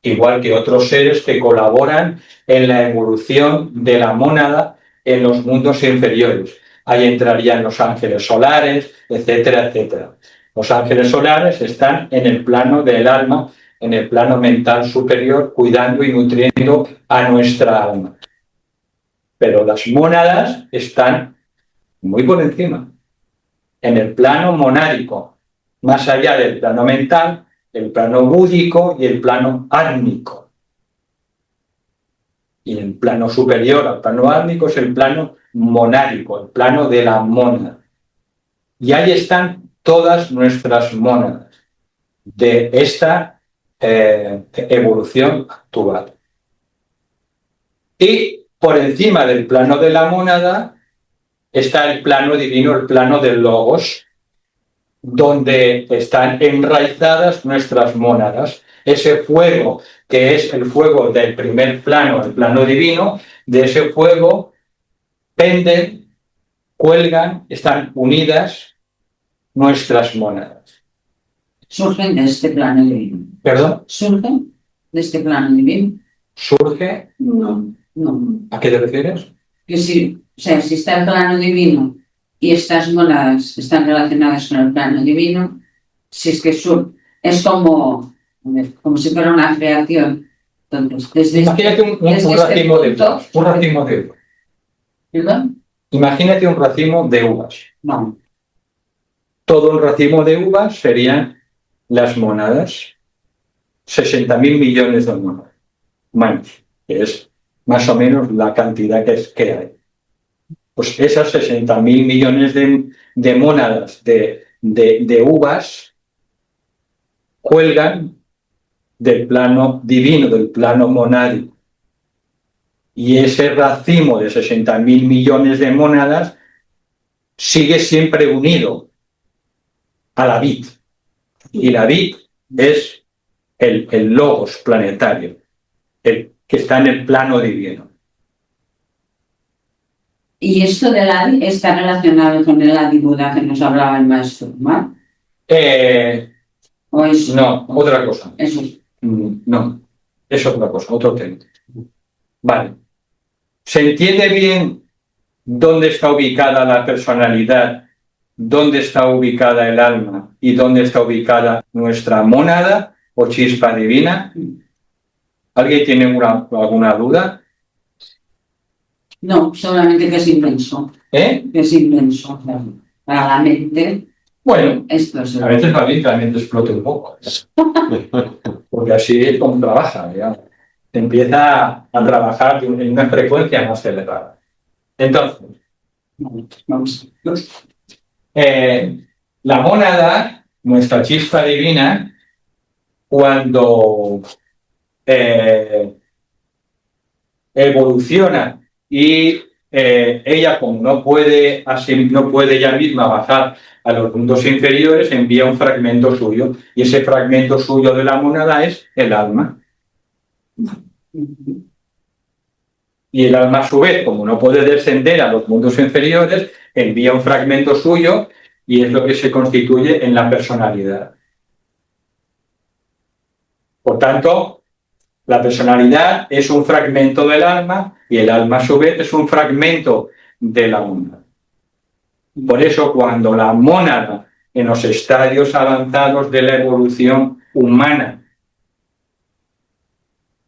igual que otros seres que colaboran en la evolución de la mónada en los mundos inferiores. Ahí entrarían los ángeles solares, etcétera, etcétera. Los ángeles solares están en el plano del alma, en el plano mental superior, cuidando y nutriendo a nuestra alma. Pero las mónadas están muy por encima, en el plano monádico, más allá del plano mental, el plano búdico y el plano árnico. Y el plano superior al plano árnico es el plano monádico, el plano de la mónada. Y ahí están todas nuestras mónadas de esta evolución actual. Y por encima del plano de la mónada está el plano divino, el plano del logos, donde están enraizadas nuestras mónadas. Ese fuego, que es el fuego del primer plano, el plano divino, de ese fuego penden, cuelgan, están unidas nuestras mónadas. Surgen de este plano divino. ¿Perdón? ¿Surgen de este plano divino? ¿Surge? No. ¿A qué te refieres? Que si, o sea, si está el plano divino y estas mónadas están relacionadas con el plano divino, si es que es como si fuera una creación. Entonces, Imagínate un racimo de uvas. Un racimo de uvas. ¿Perdón? Imagínate un racimo de uvas. No. Todo un racimo de uvas serían las mónadas. 60.000 millones de mónadas. Manos, que es más o menos la cantidad que hay. Pues esas 60.000 millones de mónadas de uvas cuelgan del plano divino, del plano monádico. Y ese racimo de 60.000 millones de mónadas sigue siempre unido a la vid. Y la vid es el logos planetario, el que está en el plano divino. ¿Y esto del Adi está relacionado con el Adi Buda que nos hablaba el maestro, ¿no? ¿O es, No, otra cosa. Eso. No, es otra cosa, otro tema. Vale. ¿Se entiende bien dónde está ubicada la personalidad, dónde está ubicada el alma y dónde está ubicada nuestra mónada o chispa divina? ¿Alguien tiene alguna duda? No, solamente que es inmenso. Que es inmenso. Para la mente. Bueno, esto es a veces va bien que la mente explote un poco. Porque así es como trabaja, digamos. Empieza a trabajar en una frecuencia más elevada. Entonces, la mónada, nuestra chispa divina, cuando evoluciona y ella, como no puede ella misma bajar a los mundos inferiores, envía un fragmento suyo, y ese fragmento suyo de la mónada es el alma. Y el alma, a su vez, como no puede descender a los mundos inferiores, envía un fragmento suyo, y es lo que se constituye en la personalidad. Por tanto, la personalidad es un fragmento del alma, y el alma, a su vez, es un fragmento de la mónada. Por eso, cuando la mónada, en los estadios avanzados de la evolución humana,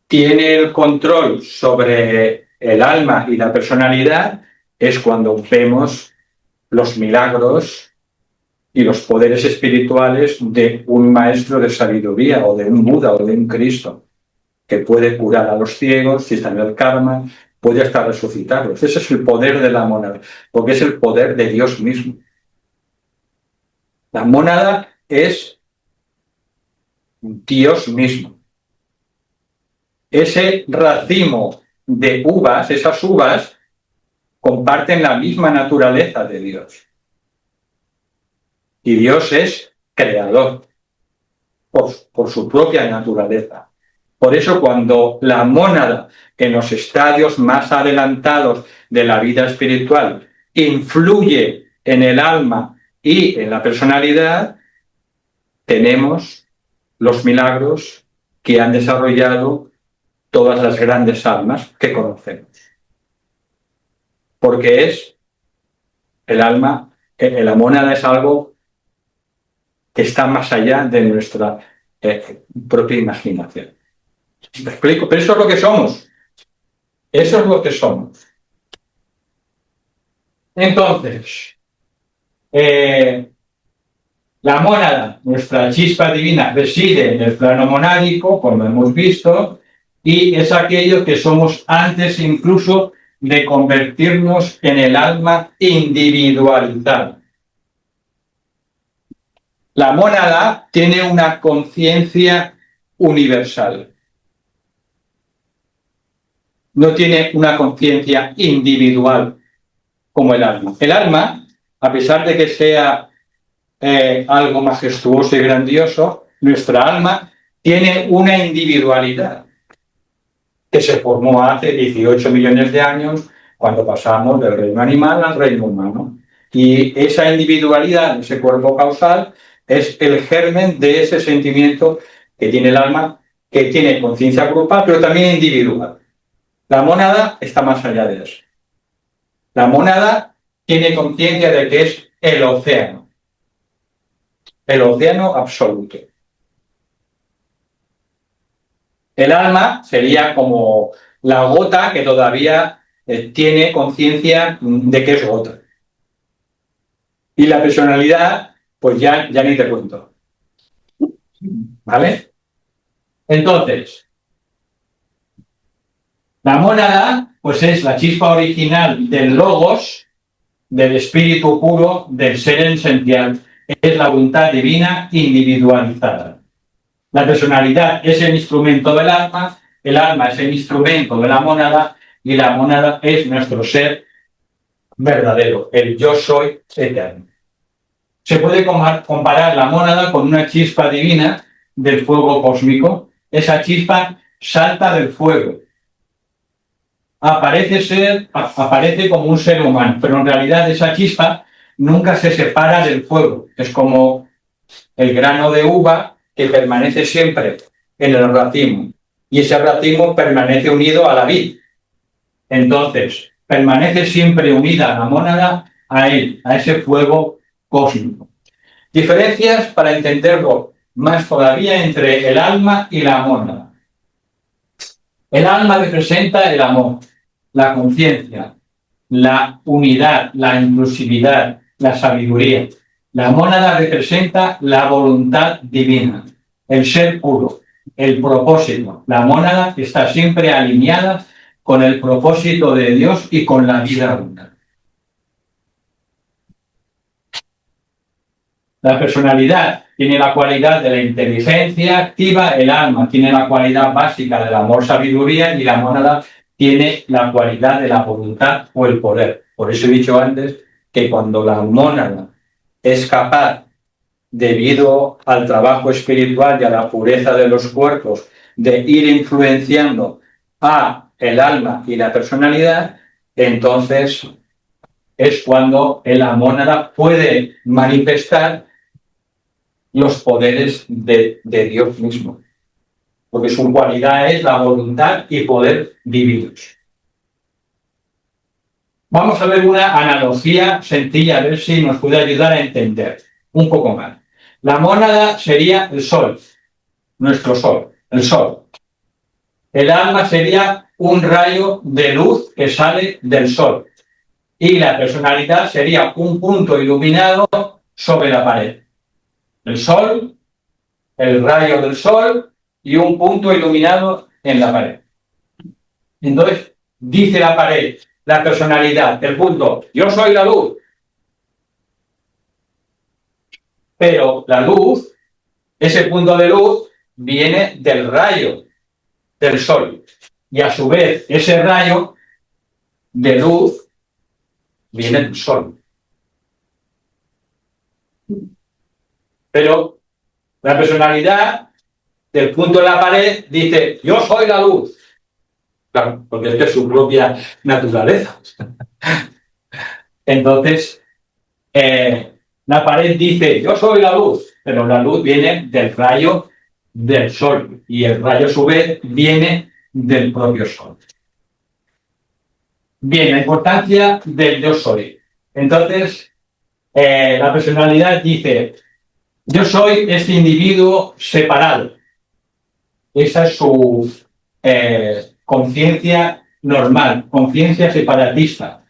tiene el control sobre el alma y la personalidad, es cuando vemos los milagros y los poderes espirituales de un maestro de sabiduría, o de un Buda, o de un Cristo. que puede curar a los ciegos, si está en el karma, puede hasta resucitarlos. Ese es el poder de la mónada, porque es el poder de Dios mismo. La mónada es Dios mismo. Ese racimo de uvas, esas uvas, comparten la misma naturaleza de Dios. Y Dios es creador por su propia naturaleza. Por eso cuando la mónada, en los estadios más adelantados de la vida espiritual, influye en el alma y en la personalidad, tenemos los milagros que han desarrollado todas las grandes almas que conocemos. Porque es el alma, la mónada es algo que está más allá de nuestra propia imaginación. ¿Me explico? Pero eso es lo que somos. Eso es lo que somos. Entonces, la mónada, nuestra chispa divina, reside en el plano monádico, como hemos visto, y es aquello que somos antes incluso de convertirnos en el alma individualizada. La mónada tiene una conciencia universal. No tiene una conciencia individual como el alma. El alma, a pesar de que sea algo majestuoso y grandioso, nuestra alma tiene una individualidad que se formó hace 18 millones de años cuando pasamos del reino animal al reino humano. Y esa individualidad, ese cuerpo causal, es el germen de ese sentimiento que tiene el alma, que tiene conciencia grupal, pero también individual. La mónada está más allá de eso. La mónada tiene conciencia de que es el océano absoluto. El alma sería como la gota que todavía tiene conciencia de que es gota. Y la personalidad, pues ya ni te cuento. ¿Vale? Entonces, la mónada, pues es la chispa original del logos, del espíritu puro, del ser esencial. Es la voluntad divina individualizada. La personalidad es el instrumento del alma, el alma es el instrumento de la mónada y la mónada es nuestro ser verdadero, el yo soy eterno. Se puede comparar la mónada con una chispa divina del fuego cósmico. Esa chispa salta del fuego. Aparece como un ser humano, pero en realidad esa chispa nunca se separa del fuego. Es como el grano de uva que permanece siempre en el racimo, y ese racimo permanece unido a la vid. Entonces, permanece siempre unida la mónada a él, a ese fuego cósmico. Diferencias para entenderlo más todavía entre el alma y la mónada. El alma representa el amor, la conciencia, la unidad, la inclusividad, la sabiduría. La mónada representa la voluntad divina, el ser puro, el propósito. La mónada está siempre alineada con el propósito de Dios y con la vida abundante. La personalidad tiene la cualidad de la inteligencia activa, el alma tiene la cualidad básica del amor, sabiduría, y la mónada tiene la cualidad de la voluntad o el poder. Por eso he dicho antes que cuando la mónada es capaz, debido al trabajo espiritual y a la pureza de los cuerpos, de ir influenciando a el alma y la personalidad, entonces es cuando la mónada puede manifestar los poderes de Dios mismo, porque su cualidad es la voluntad y poder divinos. Vamos a ver una analogía sencilla, a ver si nos puede ayudar a entender un poco más. La mónada sería el sol, nuestro sol, el sol. El alma sería un rayo de luz que sale del sol. Y la personalidad sería un punto iluminado sobre la pared. El sol, el rayo del sol y un punto iluminado en la pared. Entonces, dice la pared, la personalidad, el punto, yo soy la luz. Pero la luz, ese punto de luz, viene del rayo del sol. Y a su vez, ese rayo de luz viene del sol. Pero la personalidad del punto en la pared dice, yo soy la luz. Claro, porque es que es su propia naturaleza. Entonces, la pared dice, yo soy la luz, pero la luz viene del rayo del sol y el rayo a su vez viene del propio sol. Bien, la importancia del yo soy. Entonces, la personalidad dice, yo soy este individuo separado. Esa es su conciencia normal, conciencia separatista.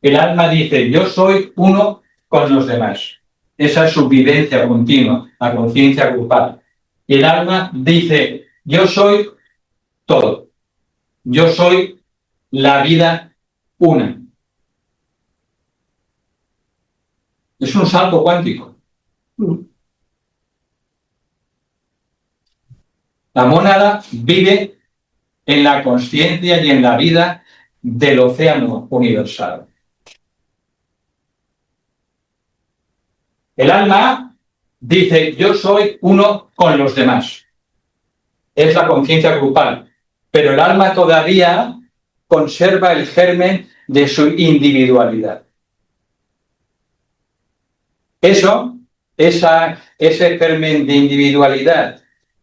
El alma dice, yo soy uno con los demás. Esa es su vivencia continua, la conciencia grupal. Y el alma dice, yo soy todo. Yo soy la vida una. Es un salto cuántico. La mónada vive en la consciencia y en la vida del océano universal. El alma dice, yo soy uno con los demás. Es la conciencia grupal. Pero el alma todavía conserva el germen de su individualidad. Ese germen de individualidad,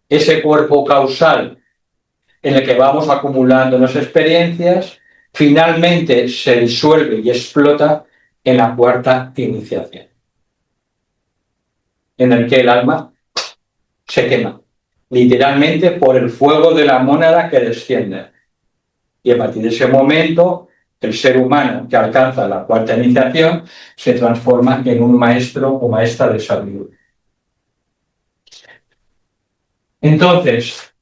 ese cuerpo causal en el que vamos acumulando las experiencias, finalmente se disuelve y explota en la cuarta iniciación, en el que el alma se quema, literalmente por el fuego de la mónada que desciende. Y a partir de ese momento, el ser humano que alcanza la cuarta iniciación se transforma en un maestro o maestra de sabiduría. Entonces,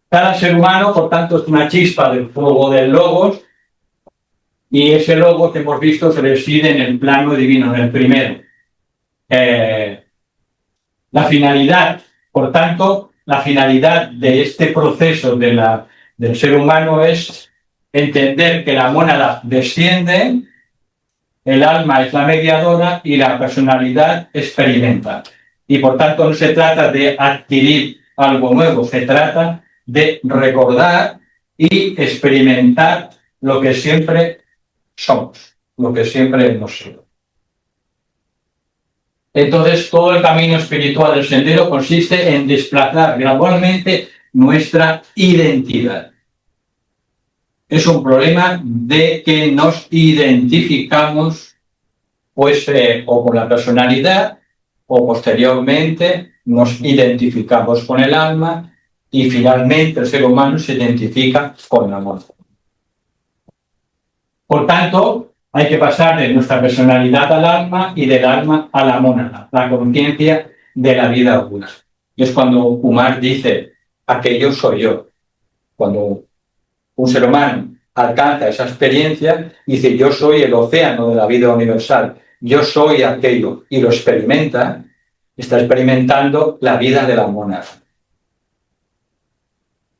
cada ser humano, por tanto, es una chispa del fuego del logos, y ese logos que hemos visto se reside en el plano divino, en el primero. La finalidad, por tanto, la finalidad de este proceso del ser humano es entender que la mónada desciende, el alma es la mediadora y la personalidad experimenta. Y por tanto no se trata de adquirir algo nuevo, se trata de recordar y experimentar lo que siempre somos, lo que siempre hemos sido. Entonces, todo el camino espiritual del sendero consiste en desplazar gradualmente nuestra identidad. Es un problema de que nos identificamos pues, o con la personalidad o posteriormente nos identificamos con el alma y finalmente el ser humano se identifica con el amor. Por tanto, hay que pasar de nuestra personalidad al alma y del alma a la mónada, la conciencia de la vida una. Y es cuando Kumar dice, aquello soy yo. Cuando un ser humano alcanza esa experiencia, dice, yo soy el océano de la vida universal, yo soy aquello, y lo experimenta, está experimentando la vida de la mónada.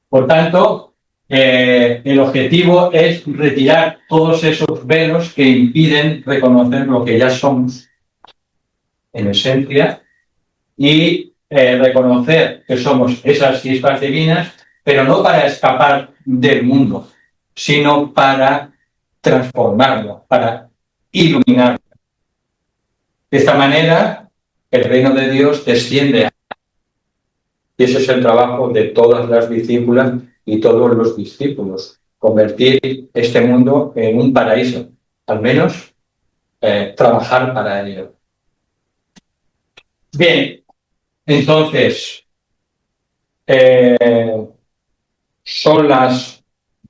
Por tanto, el objetivo es retirar todos esos velos que impiden reconocer lo que ya somos en esencia y reconocer que somos esas chispas divinas, pero no para escapar del mundo, sino para transformarlo, para iluminarlo. De esta manera, el reino de Dios desciende a... Y ese es el trabajo de todas las discípulas y todos los discípulos, convertir este mundo en un paraíso, al menos trabajar para ello. Bien, entonces, son las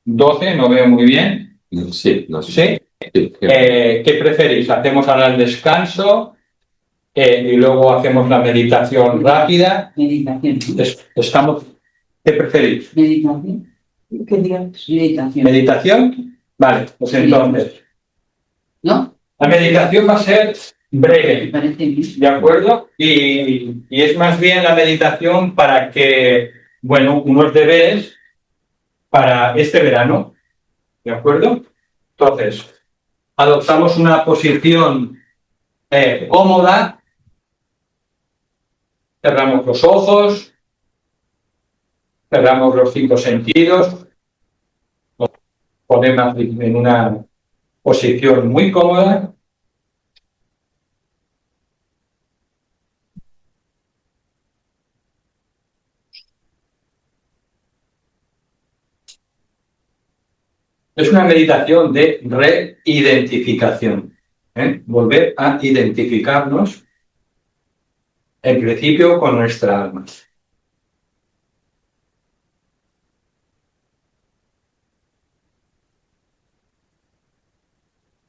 12, no veo muy bien. Sí, no sé. ¿Sí? Sí, ¿Qué preferís? ¿Hacemos ahora el descanso y luego hacemos la meditación rápida? Meditación. Estamos ¿Qué preferís? Meditación. ¿Qué día? Meditación. ¿Meditación? Vale, pues entonces, ¿No? la meditación va a ser Me breve, parece bien. ¿de acuerdo? Y es más bien la meditación para que, bueno, unos deberes para este verano, ¿de acuerdo? Entonces, adoptamos una posición cómoda, cerramos los ojos, cerramos los cinco sentidos, nos ponemos en una posición muy cómoda. Es una meditación de reidentificación, ¿eh? Volver a identificarnos, en principio, con nuestra alma.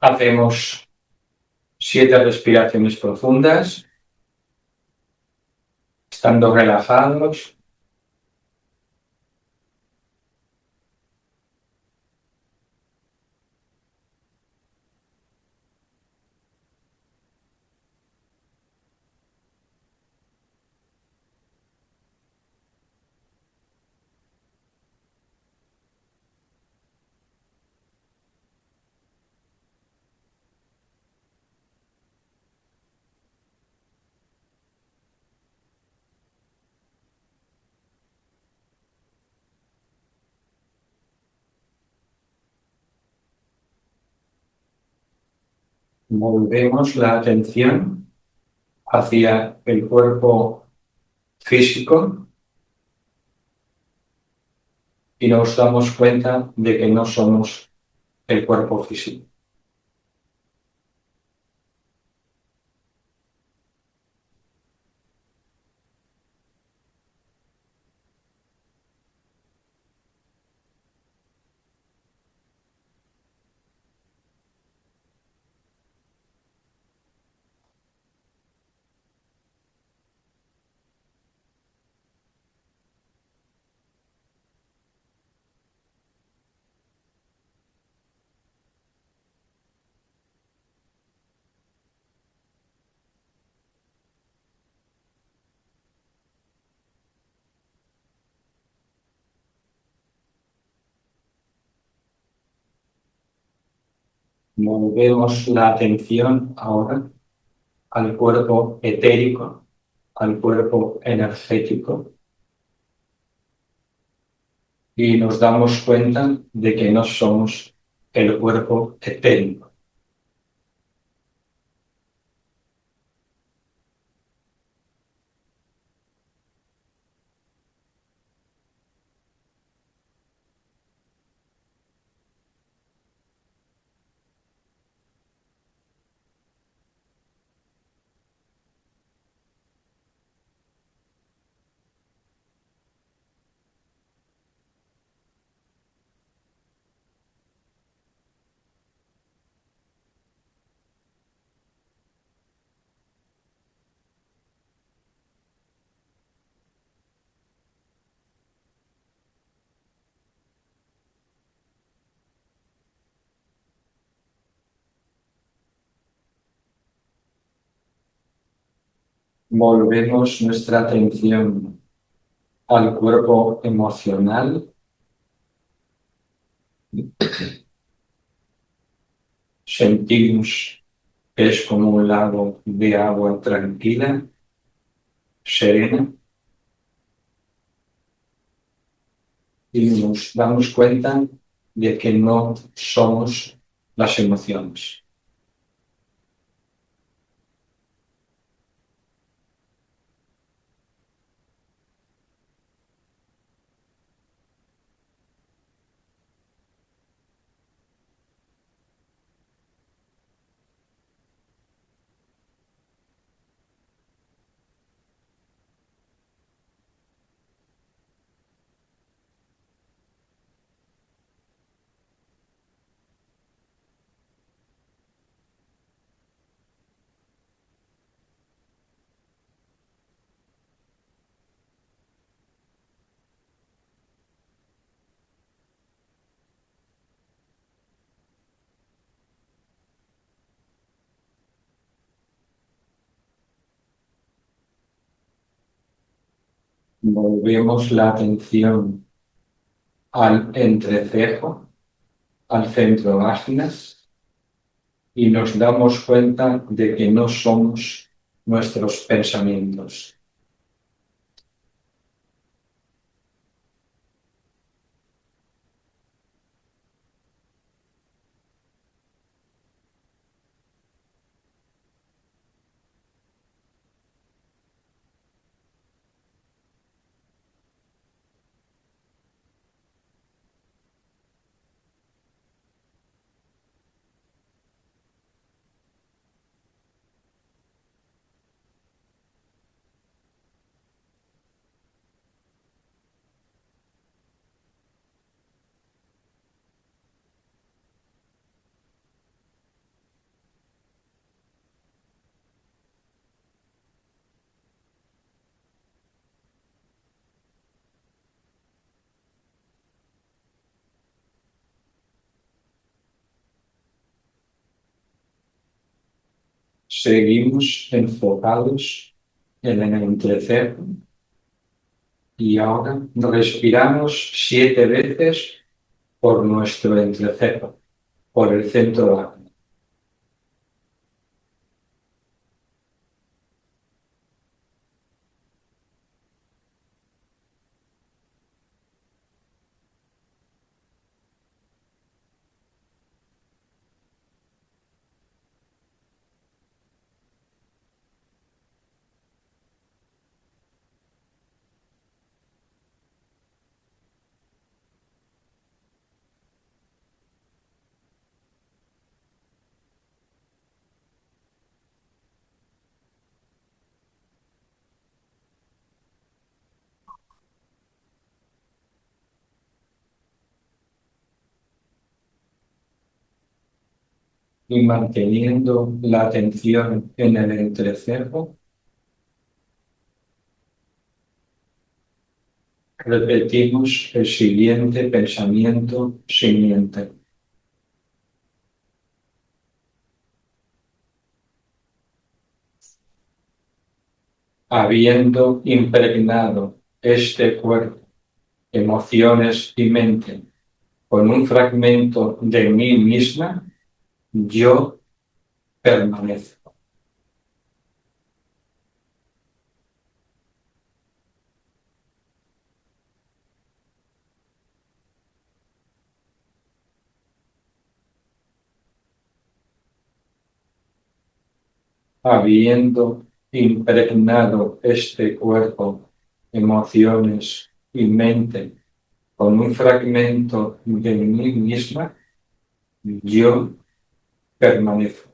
Hacemos 7 respiraciones profundas, estando relajados. Volvemos la atención hacia el cuerpo físico y nos damos cuenta de que no somos el cuerpo físico. Movemos la atención ahora al cuerpo etérico, al cuerpo energético, y nos damos cuenta de que no somos el cuerpo etérico. Volvemos nuestra atención al cuerpo emocional. Sentimos que es como un lago de agua tranquila, serena, y nos damos cuenta de que no somos las emociones. Volvemos la atención al entrecejo, al centro ajna, y nos damos cuenta de que no somos nuestros pensamientos. Seguimos enfocados en el entrecejo y ahora respiramos 7 veces por nuestro entrecejo, por el centro ajna. Y manteniendo la atención en el entrecejo, repetimos el siguiente pensamiento siguiente. Habiendo impregnado este cuerpo, emociones y mente con un fragmento de mí misma, yo permanezco. Habiendo impregnado este cuerpo, emociones y mente con un fragmento de mí misma, yo permanezco.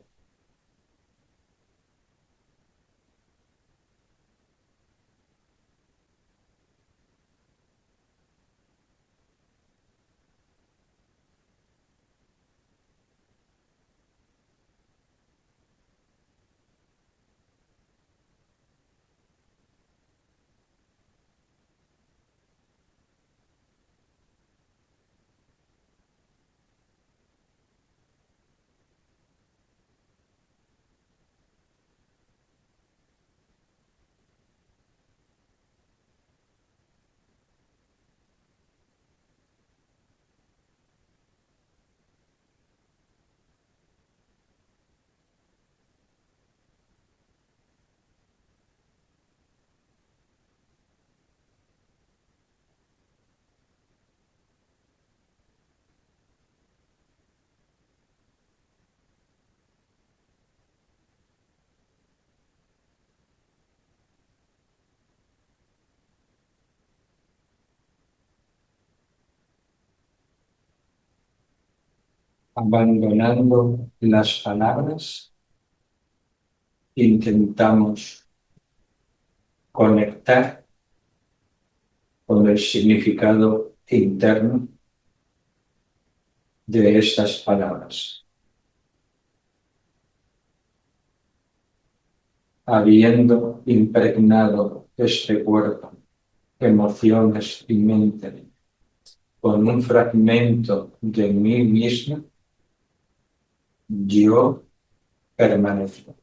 Abandonando las palabras, intentamos conectar con el significado interno de estas palabras. Habiendo impregnado este cuerpo, emociones y mente con un fragmento de mí mismo, yo permanezco.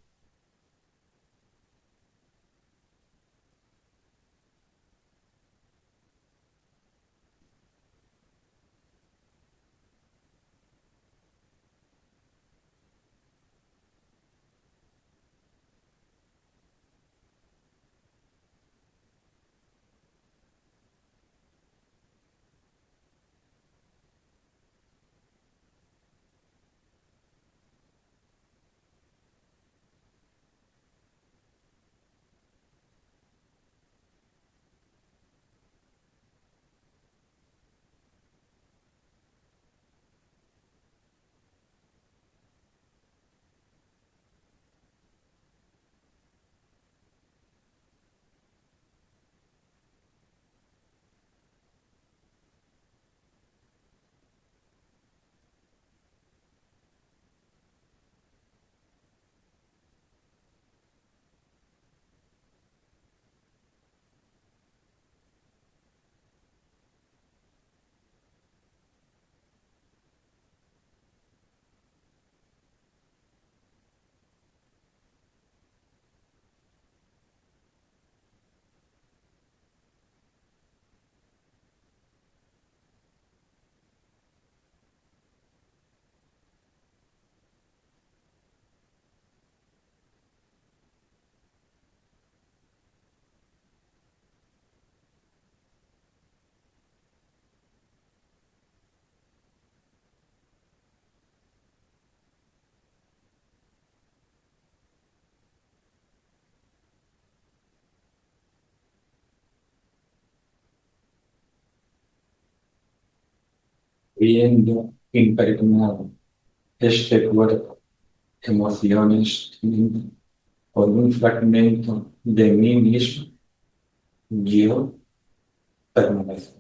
viendo impregnado este cuerpo, emociones, por un fragmento de mí mismo, yo permanezco.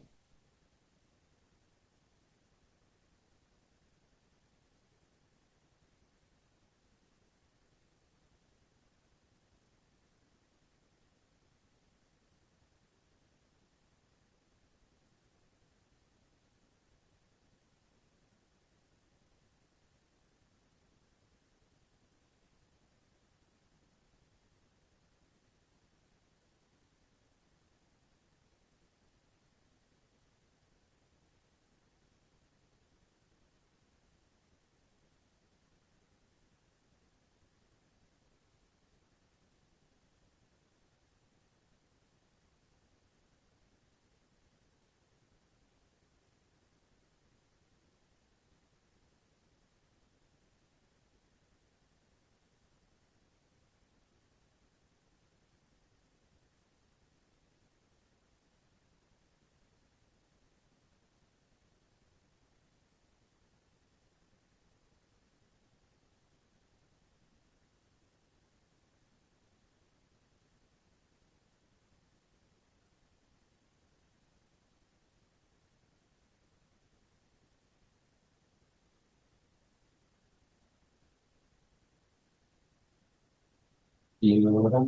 Y ahora,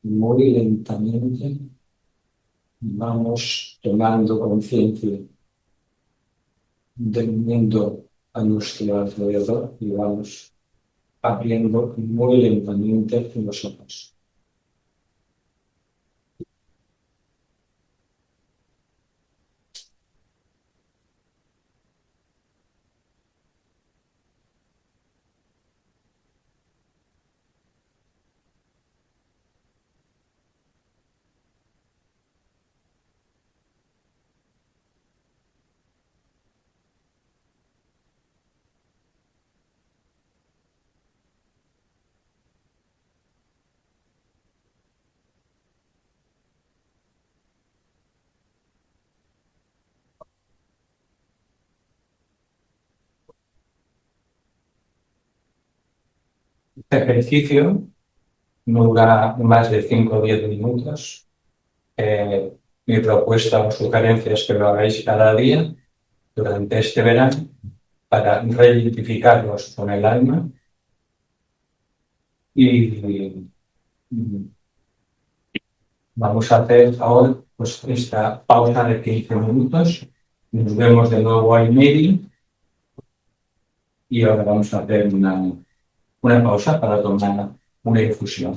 muy lentamente, vamos tomando conciencia del mundo a nuestro alrededor y vamos abriendo muy lentamente los ojos. Este ejercicio no dura más de 5 o 10 minutos. Mi propuesta o sugerencia es que lo hagáis cada día durante este verano para reidentificarnos con el alma y vamos a hacer ahora pues, esta pausa de 15 minutos. Nos vemos de nuevo a media y ahora vamos a hacer una pausa para tomar una infusión.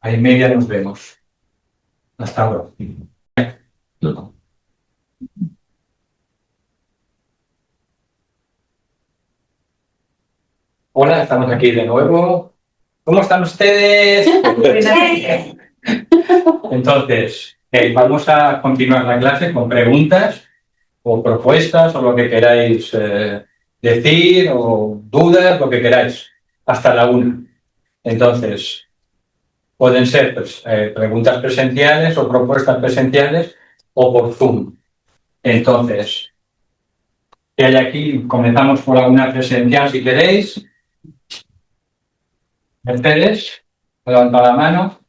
A media nos vemos. Hasta ahora. Hola, estamos aquí de nuevo. ¿Cómo están ustedes? Entonces, vamos a continuar la clase con preguntas o propuestas o lo que queráis decir o dudas, lo que queráis, hasta la 1. Entonces, pueden ser pues, preguntas presenciales o propuestas presenciales o por Zoom. Entonces, ¿qué hay aquí? Comenzamos por alguna presencial si queréis. Mercedes, levanta la mano.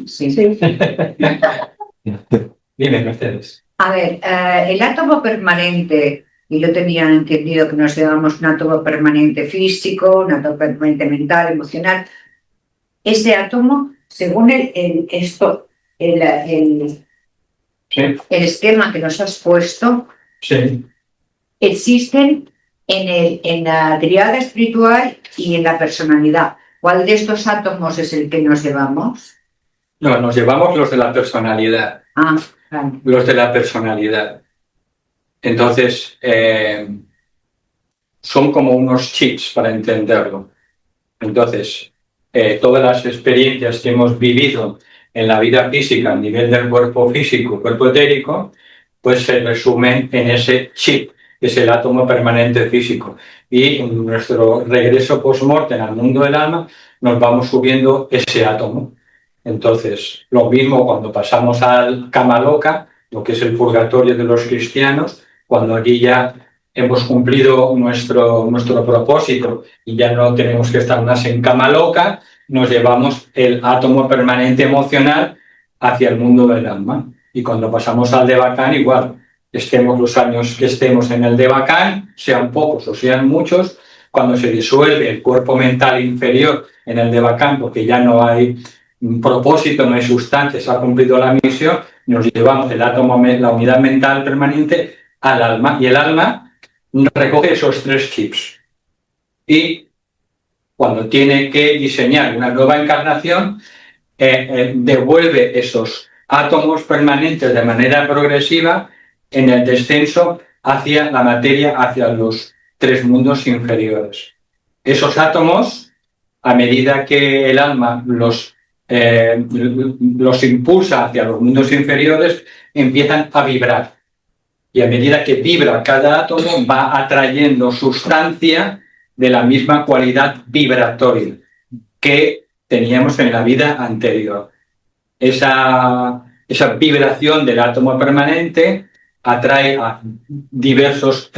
Sí. Dime, Mercedes. A ver, el átomo permanente, y yo tenía entendido que nos llevamos un átomo permanente físico, un átomo permanente mental, emocional. Ese átomo, según el Sí, esquema que nos has puesto, sí. existen en la triada espiritual y en la personalidad. ¿Cuál de estos átomos es el que nos llevamos? No, nos llevamos los de la personalidad. Ah, vale. Los de la personalidad. Entonces, son como unos chips para entenderlo. Entonces, todas las experiencias que hemos vivido en la vida física a nivel del cuerpo físico, cuerpo etérico, pues se resumen en ese chip, que es el átomo permanente físico. Y en nuestro regreso post-mortem al mundo del alma, nos vamos subiendo ese átomo. Entonces, lo mismo cuando pasamos al Kama Loka, lo que es el purgatorio de los cristianos, cuando aquí ya hemos cumplido nuestro propósito y ya no tenemos que estar más en cama loca, nos llevamos el átomo permanente emocional hacia el mundo del alma. Y cuando pasamos al Devacán, igual, estemos los años que estemos en el Devacán, sean pocos o sean muchos, cuando se disuelve el cuerpo mental inferior en el Devacán, porque ya no hay propósito, no hay sustancia, se ha cumplido la misión, nos llevamos el átomo, la unidad mental permanente al alma, y el alma recoge esos 3 chips. Y cuando tiene que diseñar una nueva encarnación, devuelve esos átomos permanentes de manera progresiva en el descenso hacia la materia, hacia los 3 mundos inferiores. Esos átomos, a medida que el alma los impulsa hacia los mundos inferiores, empiezan a vibrar. Y a medida que vibra cada átomo, va atrayendo sustancia de la misma cualidad vibratoria que teníamos en la vida anterior. Esa vibración del átomo permanente atrae a diversos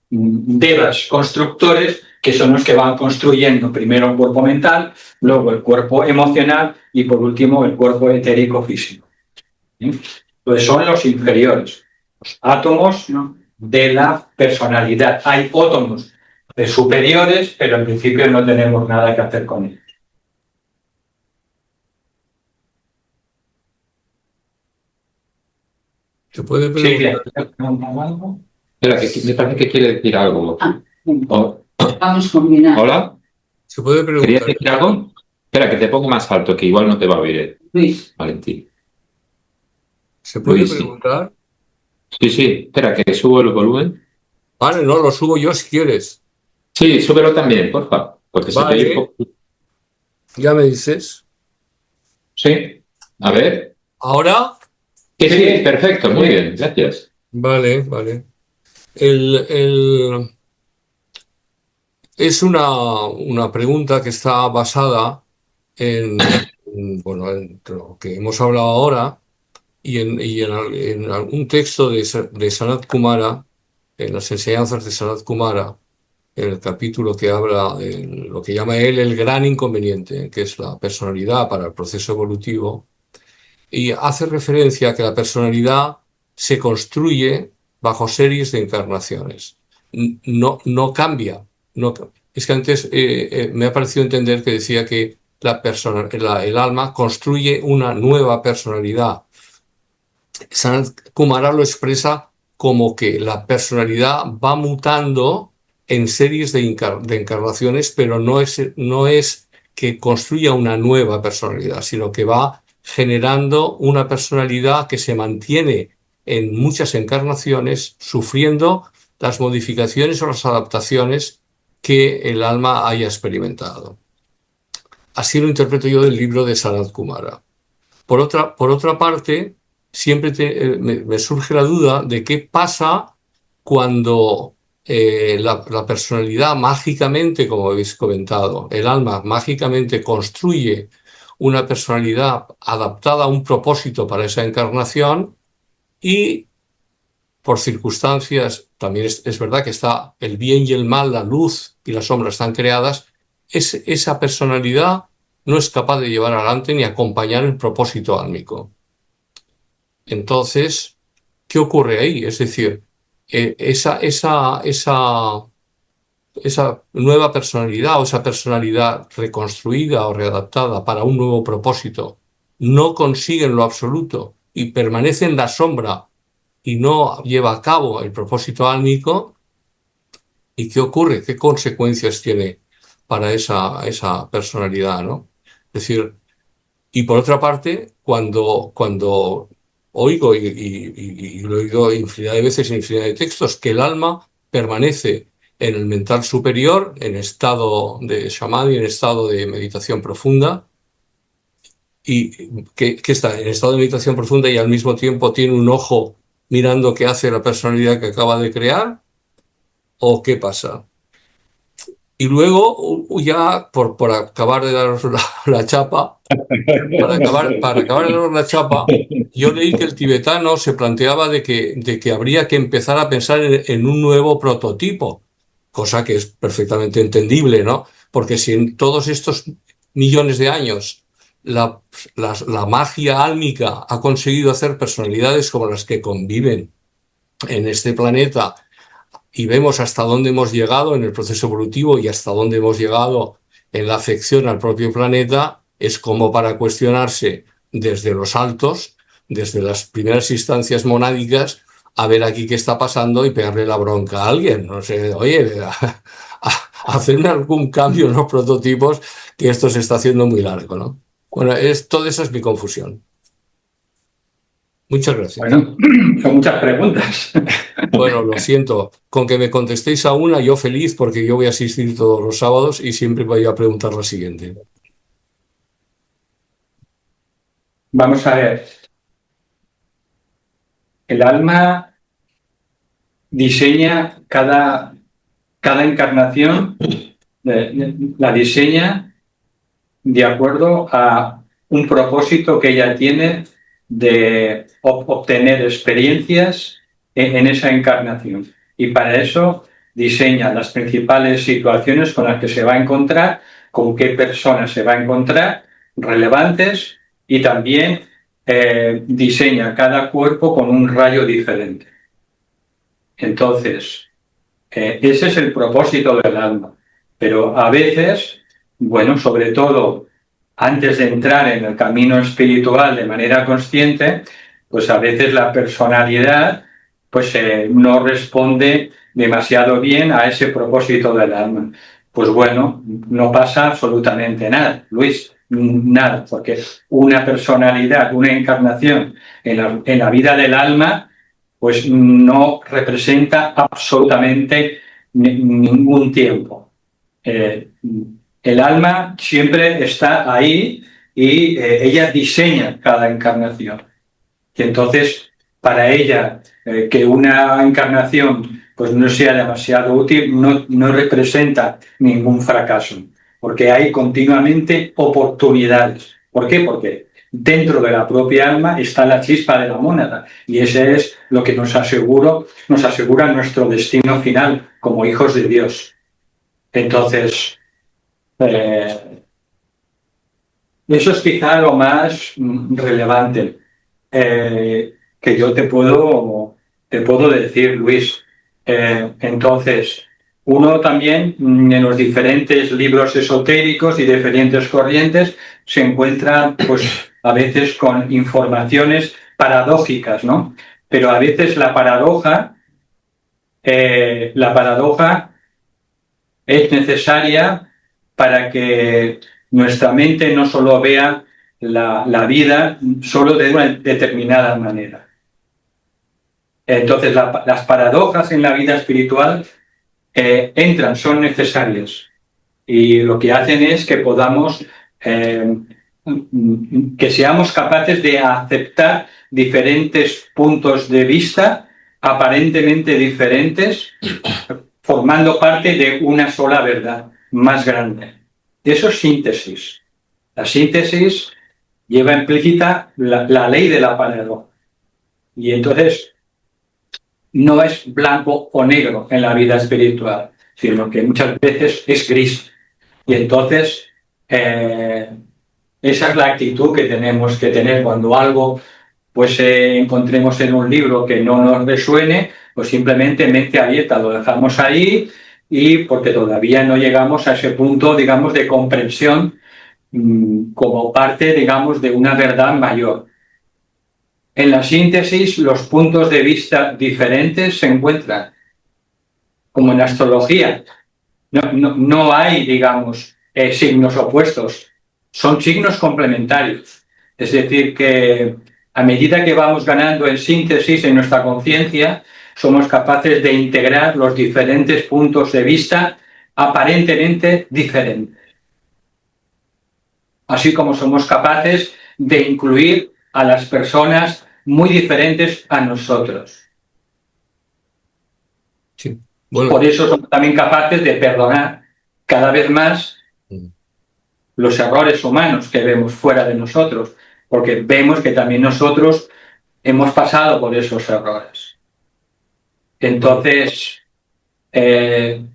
devas constructores, que son los que van construyendo primero el cuerpo mental, luego el cuerpo emocional y por último el cuerpo etérico físico. Entonces son los inferiores, los átomos de la personalidad. Hay átomos superiores, pero en principio no tenemos nada que hacer con ellos. ¿Se puede preguntar? ¿Algo? Espera, que me parece que quiere decir algo. Oh, Vamos combinando. ¿Hola? ¿Se puede ¿Querías preguntar? decir algo? Espera, que te pongo más alto, que igual no te va a oír, Luis, Valentín. ¿Se puede Luis, sí. preguntar? Sí, sí, espera, que subo el volumen. Vale, no, lo subo yo si quieres. Sí, súbelo también, por favor, porque se te Vale. oye un poco. Ya me dices. Sí, a ver. ¿Ahora? Sí, sí, perfecto, muy bien, gracias. Vale, vale. Es una pregunta que está basada bueno, en lo que hemos hablado ahora y en algún texto de Sanat Kumara, en las enseñanzas de Sanat Kumara, en el capítulo que habla de lo que llama él el gran inconveniente, que es la personalidad para el proceso evolutivo, y hace referencia a que la personalidad se construye bajo series de encarnaciones. No cambia. Es que antes me ha parecido entender que decía que el alma construye una nueva personalidad. Sanat Kumara lo expresa como que la personalidad va mutando en series de encarnaciones, pero no es que construya una nueva personalidad, sino que va generando una personalidad que se mantiene en muchas encarnaciones, sufriendo las modificaciones o las adaptaciones que el alma haya experimentado. Así lo interpreto yo del libro de Sanat Kumara. Por otra parte, siempre me surge la duda de qué pasa cuando la personalidad mágicamente, como habéis comentado, el alma mágicamente construye una personalidad adaptada a un propósito para esa encarnación y por circunstancias, también es verdad que está el bien y el mal, la luz y la sombra están creadas, esa personalidad no es capaz de llevar adelante ni acompañar el propósito álmico. Entonces, ¿qué ocurre ahí? Es decir, esa nueva personalidad o esa personalidad reconstruida o readaptada para un nuevo propósito no consigue en lo absoluto y permanece en la sombra y no lleva a cabo el propósito álmico. ¿Y qué ocurre? ¿Qué consecuencias tiene para esa personalidad, ¿no? Es decir, y por otra parte, cuando oigo, y lo he oído infinidad de veces en infinidad de textos, que el alma permanece en el mental superior, en estado de samadhi, en estado de meditación profunda, y que está en estado de meditación profunda y al mismo tiempo tiene un ojo mirando qué hace la personalidad que acaba de crear, ¿o qué pasa? Y luego, ya por acabar de daros la chapa, para acabar de dar la chapa, yo leí que el tibetano se planteaba de que habría que empezar a pensar en un nuevo prototipo, cosa que es perfectamente entendible, ¿no? Porque si en todos estos millones de años la magia álmica ha conseguido hacer personalidades como las que conviven en este planeta y vemos hasta dónde hemos llegado en el proceso evolutivo y hasta dónde hemos llegado en la afección al propio planeta, es como para cuestionarse desde los altos, desde las primeras instancias monádicas, a ver aquí qué está pasando y pegarle la bronca a alguien. No sé, oye, hacer algún cambio en los prototipos, que esto se está haciendo muy largo, ¿no? Bueno, toda esa es mi confusión. Muchas gracias. Bueno, son muchas preguntas. Bueno, lo siento. Con que me contestéis a una, yo feliz, porque yo voy a asistir todos los sábados y siempre voy a preguntar la siguiente. Vamos a ver. El alma diseña cada encarnación, la diseña de acuerdo a un propósito que ella tiene de obtener experiencias en esa encarnación. Y para eso diseña las principales situaciones con las que se va a encontrar, con qué personas se va a encontrar, relevantes, y también diseña cada cuerpo con un rayo diferente. Entonces, ese es el propósito del alma. Pero a veces, bueno, sobre todo antes de entrar en el camino espiritual de manera consciente, pues a veces la personalidad pues no responde demasiado bien a ese propósito del alma. Pues bueno, no pasa absolutamente nada, Luis, nada, porque una personalidad, una encarnación en la vida del alma, pues no representa absolutamente ningún tiempo. El alma siempre está ahí y ella diseña cada encarnación. Y entonces, para ella, que una encarnación pues no sea demasiado útil, no representa ningún fracaso, porque hay continuamente oportunidades. ¿Por qué? Porque dentro de la propia alma está la chispa de la mónada, y ese es lo que nos asegura nuestro destino final como hijos de Dios. Entonces, eso es quizá lo más relevante que yo te puedo decir, Luis. Entonces, uno también en los diferentes libros esotéricos y diferentes corrientes se encuentra, pues, a veces con informaciones paradójicas, ¿no? Pero a veces la paradoja es necesaria para que nuestra mente no solo vea la vida solo de una determinada manera. Entonces, las paradojas en la vida espiritual son necesarias, y lo que hacen es que podamos, que seamos capaces de aceptar diferentes puntos de vista aparentemente diferentes, formando parte de una sola verdad más grande. Eso es síntesis. La síntesis lleva implícita la ley de la paradoja. Y entonces no es blanco o negro en la vida espiritual, sino que muchas veces es gris. Y entonces esa es la actitud que tenemos que tener cuando algo pues encontremos en un libro que no nos resuene, pues simplemente mente abierta, lo dejamos ahí, y porque todavía no llegamos a ese punto, digamos, de comprensión como parte, digamos, de una verdad mayor. En la síntesis, los puntos de vista diferentes se encuentran, como en astrología. No hay, digamos, signos opuestos, son signos complementarios. Es decir, que a medida que vamos ganando en síntesis en nuestra conciencia, somos capaces de integrar los diferentes puntos de vista aparentemente diferentes. Así como somos capaces de incluir a las personas muy diferentes a nosotros. Sí. Bueno. Por eso somos también capaces de perdonar cada vez más los errores humanos que vemos fuera de nosotros, porque vemos que también nosotros hemos pasado por esos errores. Entonces,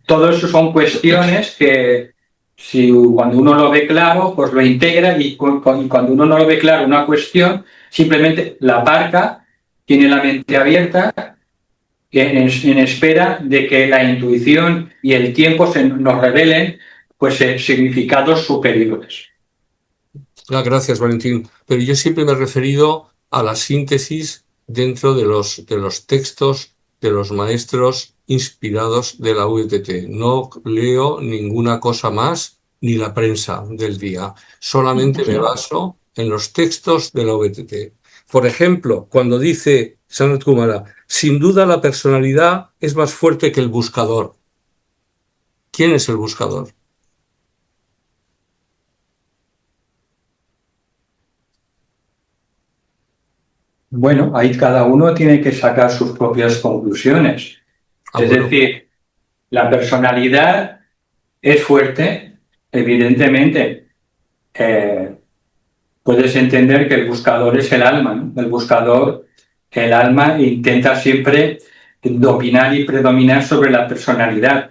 todo eso son cuestiones que cuando uno lo ve claro, pues lo integra, y cuando uno no lo ve claro una cuestión, simplemente la aparca, tiene la mente abierta en espera de que la intuición y el tiempo nos revelen pues significados superiores. Gracias, Valentín. Pero yo siempre me he referido a la síntesis dentro de los textos de los maestros inspirados de la VTT. No leo ninguna cosa más ni la prensa del día. Solamente me baso en los textos de la VTT. Por ejemplo, cuando dice Sanat Kumara, sin duda la personalidad es más fuerte que el buscador. ¿Quién es el buscador? Bueno, ahí cada uno tiene que sacar sus propias conclusiones. Es bueno. decir, la personalidad es fuerte, evidentemente. Puedes entender que el buscador es el alma, ¿no? El alma intenta siempre dominar y predominar sobre la personalidad,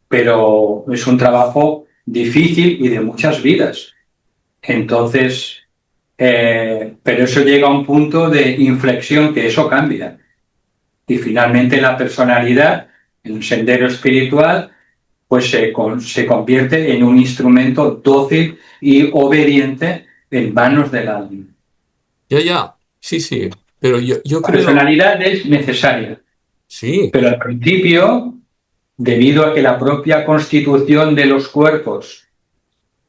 pero es un trabajo difícil y de muchas vidas. Entonces, pero eso llega a un punto de inflexión que eso cambia. Y finalmente la personalidad, en un sendero espiritual, pues se convierte en un instrumento dócil y obediente en manos del alma. Ya, sí, pero yo La creo... personalidad es necesaria, Sí, pero al principio, debido a que la propia constitución de los cuerpos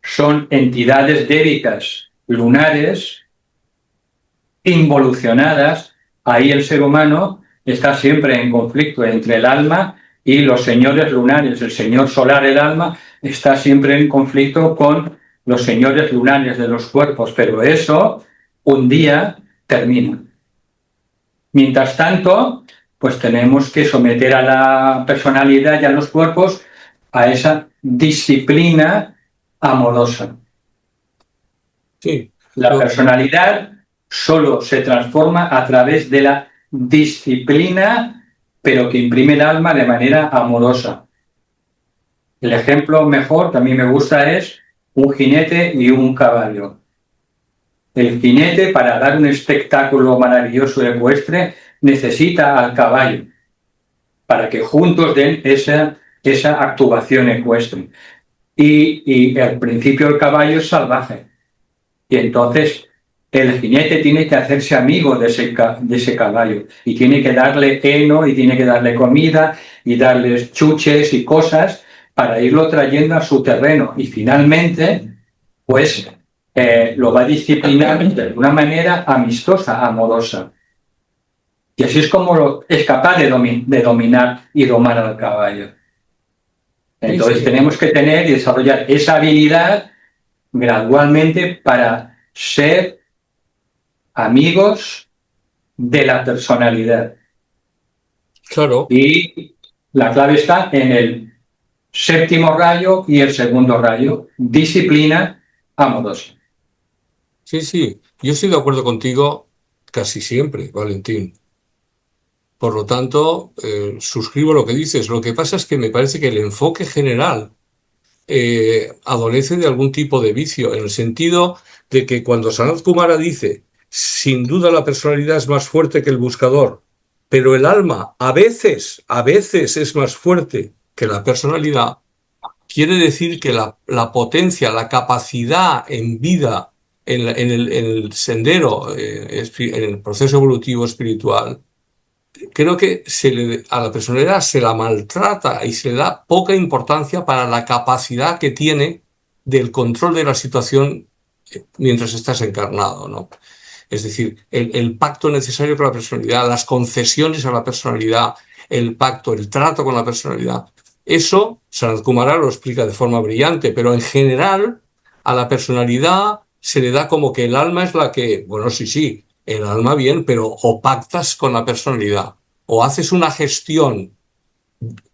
son entidades débicas, lunares, involucionadas, ahí el ser humano está siempre en conflicto entre el alma y los señores lunares. El señor solar, el alma, está siempre en conflicto con los señores lunares de los cuerpos, pero eso un día termina. Mientras tanto, pues tenemos que someter a la personalidad y a los cuerpos a esa disciplina amorosa. sí. La personalidad solo se transforma a través de la disciplina, pero que imprime el alma de manera amorosa. El ejemplo mejor que a mí me gusta es un jinete y un caballo. El jinete, para dar un espectáculo maravilloso ecuestre, necesita al caballo para que juntos den esa actuación ecuestre. Y al principio el caballo es salvaje. Y entonces el jinete tiene que hacerse amigo de ese caballo y tiene que darle heno y tiene que darle comida y darle chuches y cosas para irlo trayendo a su terreno. Y finalmente, pues lo va a disciplinar de una manera amistosa, amorosa. Y así es como es capaz de dominar y domar al caballo. Entonces tenemos que tener y desarrollar esa habilidad gradualmente para ser amigos de la personalidad. Claro. Y la clave está en el séptimo rayo y el segundo rayo, disciplina amorosa. Sí, yo estoy de acuerdo contigo casi siempre, Valentín. Por lo tanto, suscribo lo que dices. Lo que pasa es que me parece que el enfoque general adolece de algún tipo de vicio, en el sentido de que cuando Sanat Kumara dice, sin duda la personalidad es más fuerte que el buscador, pero el alma a veces es más fuerte que la personalidad, quiere decir que la potencia, la capacidad en vida, en el sendero, en el proceso evolutivo espiritual, creo que a la personalidad se la maltrata y se le da poca importancia para la capacidad que tiene del control de la situación mientras estás encarnado, ¿no? Es decir, el pacto necesario con la personalidad, las concesiones a la personalidad, el pacto, el trato con la personalidad. Eso Sanat Kumara lo explica de forma brillante, pero en general a la personalidad se le da como que el alma es la que, bueno, sí, el alma bien, pero o pactas con la personalidad, o haces una gestión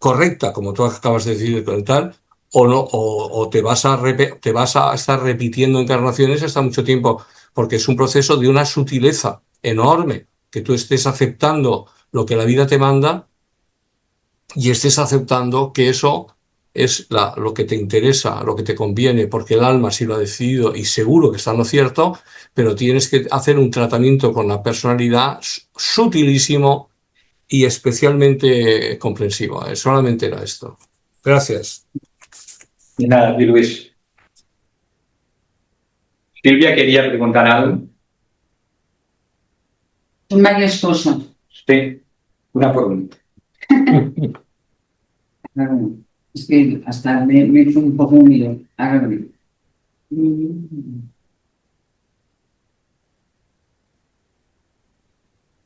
correcta, como tú acabas de decir, con tal, o no, o te vas a estar repitiendo encarnaciones hasta mucho tiempo, porque es un proceso de una sutileza enorme, que tú estés aceptando lo que la vida te manda y estés aceptando que eso es lo que te interesa, lo que te conviene, porque el alma sí lo ha decidido y seguro que está en lo cierto, pero tienes que hacer un tratamiento con la personalidad sutilísimo y especialmente comprensivo. Solamente era esto. Gracias. Y nada, y Luis. Silvia quería preguntar algo. Son varias cosas. Sí, una pregunta. Es que hasta me hizo un poco humilde. A ver.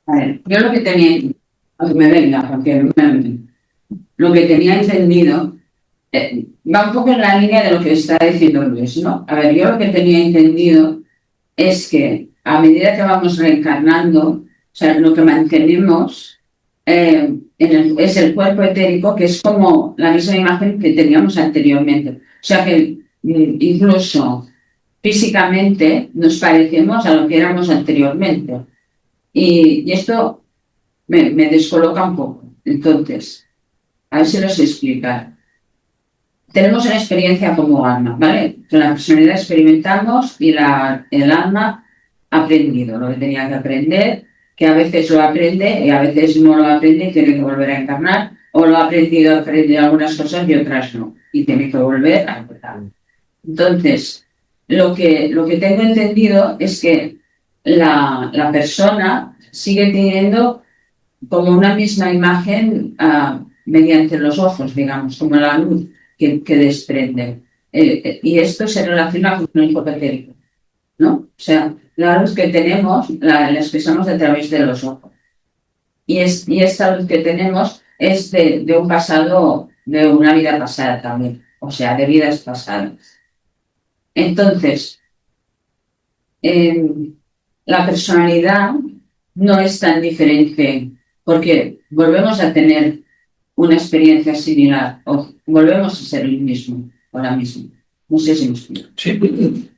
A ver, yo lo que tenía, aunque me venga, porque lo que tenía entendido va un poco en la línea de lo que está diciendo Luis, ¿no? A ver, yo lo que tenía entendido es que a medida que vamos reencarnando, o sea, lo que mantenemos es el cuerpo etérico, que es como la misma imagen que teníamos anteriormente. O sea que incluso físicamente nos parecemos a lo que éramos anteriormente. Y esto me descoloca un poco. Entonces, a ver si lo sé explicar. Tenemos una experiencia como alma, ¿vale? Que la personalidad experimentamos y el alma ha aprendido lo que tenía que aprender, que a veces lo aprende y a veces no lo aprende y tiene que volver a encarnar, o lo ha aprendido algunas cosas y otras no, y tiene que volver a empezar. Entonces, lo que tengo entendido es que la persona sigue teniendo como una misma imagen mediante los ojos, digamos, como la luz que desprende. Y esto se relaciona con el cuerpo etérico, ¿no? O sea, la luz que tenemos la expresamos a través de los ojos. Y esta luz que tenemos es de un pasado, de una vida pasada también, o sea, de vidas pasadas. Entonces, la personalidad no es tan diferente porque volvemos a tener una experiencia similar o volvemos a ser el mismo ahora mismo. No sé si me explico. Sí.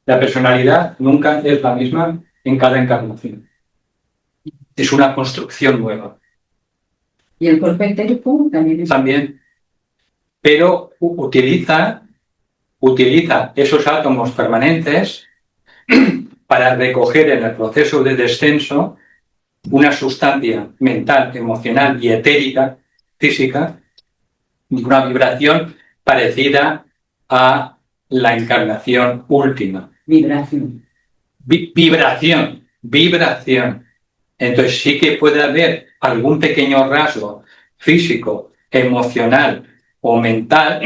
La personalidad nunca es la misma en cada encarnación. Es una construcción nueva. Y el cuerpo etérico también es... También. Pero utiliza esos átomos permanentes para recoger en el proceso de descenso una sustancia mental, emocional y etérica, física, una vibración parecida a la encarnación última. Vibración. Vibración. Entonces sí que puede haber algún pequeño rasgo físico, emocional o mental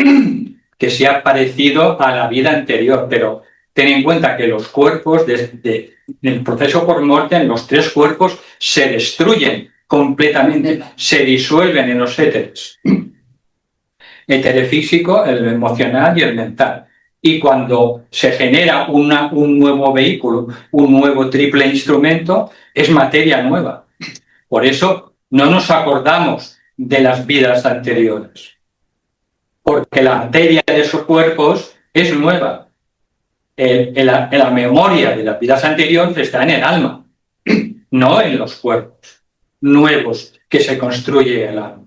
que sea parecido a la vida anterior, pero ten en cuenta que los cuerpos, en el proceso por muerte, los tres cuerpos se destruyen completamente, se disuelven en los éteres. Éter físico, el emocional y el mental. Y cuando se genera un nuevo vehículo, un nuevo triple instrumento, es materia nueva. Por eso no nos acordamos de las vidas anteriores, porque la materia de esos cuerpos es nueva. La memoria de las vidas anteriores está en el alma, no en los cuerpos nuevos que se construye el alma.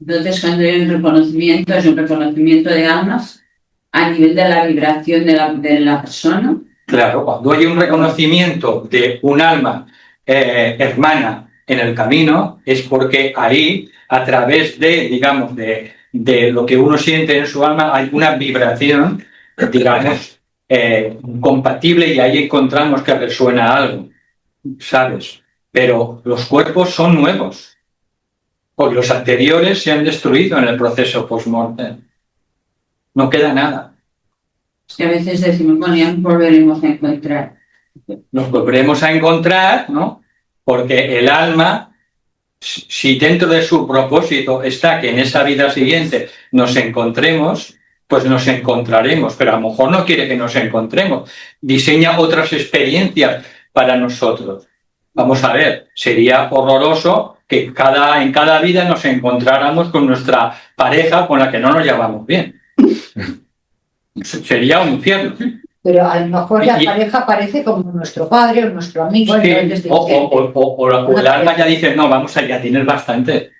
Entonces, cuando hay un reconocimiento, es un reconocimiento de almas a nivel de la vibración de la persona. Claro, cuando hay un reconocimiento de un alma hermana en el camino, es porque ahí, a través de, digamos, de lo que uno siente en su alma, hay una vibración, digamos, compatible, y ahí encontramos que resuena algo, ¿sabes? Pero los cuerpos son nuevos, porque los anteriores se han destruido en el proceso post-mortem. No queda nada. Es que a veces decimos, bueno, ya nos volveremos a encontrar. Nos volveremos a encontrar, ¿no? Porque el alma, si dentro de su propósito está que en esa vida siguiente nos encontremos, pues nos encontraremos, pero a lo mejor no quiere que nos encontremos. Diseña otras experiencias para nosotros. Vamos a ver, sería horroroso que en cada vida nos encontráramos con nuestra pareja con la que no nos llevamos bien. Sería un infierno. Pero a lo mejor la Y- pareja parece como nuestro padre o nuestro amigo. Sí, entonces dice, o el alma ya dice, no, vamos a ya tienes bastante.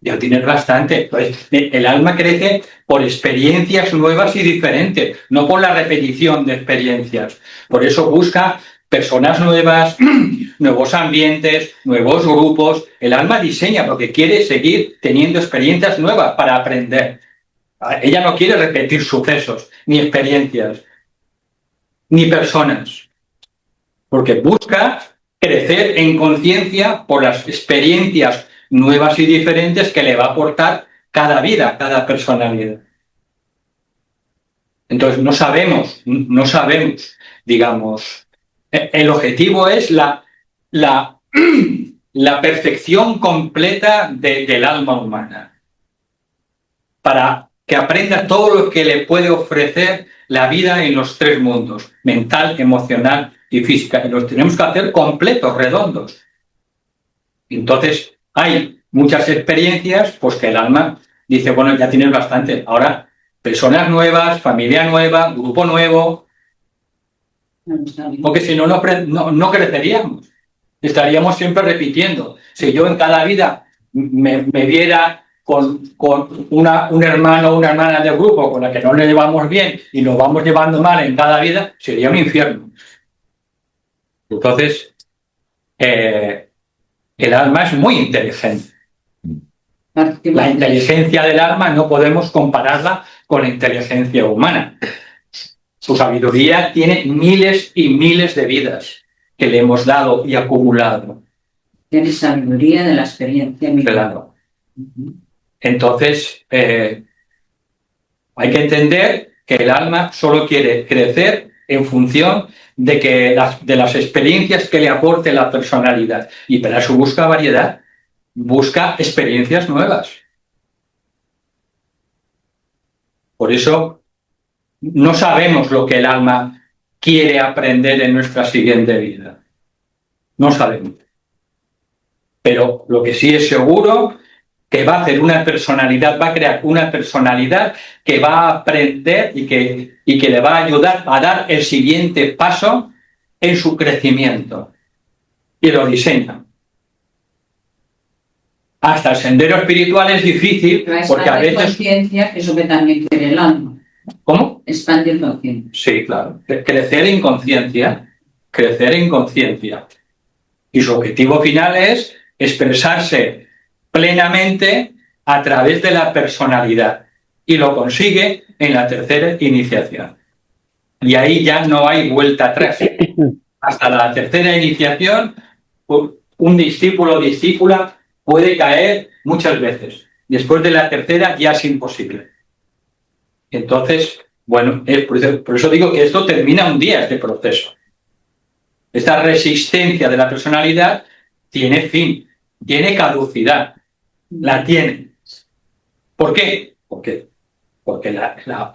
Ya tienes bastante. Pues, el alma crece por experiencias nuevas y diferentes, no por la repetición de experiencias. Por eso busca personas nuevas, nuevos ambientes, nuevos grupos. El alma diseña porque quiere seguir teniendo experiencias nuevas para aprender. Ella no quiere repetir sucesos, ni experiencias, ni personas, porque busca crecer en conciencia por las experiencias nuevas y diferentes que le va a aportar cada vida, cada personalidad. Entonces no sabemos, digamos, el objetivo es la perfección completa del alma humana, para que aprenda todo lo que le puede ofrecer la vida en los tres mundos, mental, emocional y física, y los tenemos que hacer completos, redondos. Entonces, hay muchas experiencias, pues que el alma dice, bueno, ya tienes bastante, ahora personas nuevas, familia nueva, grupo nuevo, porque si no, no creceríamos, estaríamos siempre repitiendo. Si yo en cada vida me viera con un hermano o una hermana del grupo con la que no le llevamos bien y nos vamos llevando mal en cada vida, sería un infierno. Entonces, el alma es muy inteligente. La inteligencia del alma no podemos compararla con la inteligencia humana. Su sabiduría tiene miles y miles de vidas que le hemos dado y acumulado. Tiene sabiduría de la experiencia misma. Claro. Entonces, hay que entender que el alma solo quiere crecer en función de las experiencias que le aporte la personalidad. Y para eso busca variedad, busca experiencias nuevas. Por eso no sabemos lo que el alma quiere aprender en nuestra siguiente vida. No sabemos. Pero lo que sí es seguro, que va a hacer una personalidad, va a crear una personalidad que va a aprender y que le va a ayudar a dar el siguiente paso en su crecimiento. Y lo diseña. Hasta el sendero espiritual es difícil, porque a veces... conciencia, que es lo que también quiere el alma. ¿Cómo? Expandir conciencia. Sí, claro. Crecer en conciencia. Crecer en conciencia. Y su objetivo final es expresarse plenamente a través de la personalidad. Y lo consigue en la tercera iniciación. Y ahí ya no hay vuelta atrás. Hasta la tercera iniciación, un discípulo o discípula puede caer muchas veces. Después de la tercera ya es imposible. Entonces, bueno, por eso digo que esto termina un día, este proceso. Esta resistencia de la personalidad tiene fin, tiene caducidad, la tiene. ¿Por qué? Porque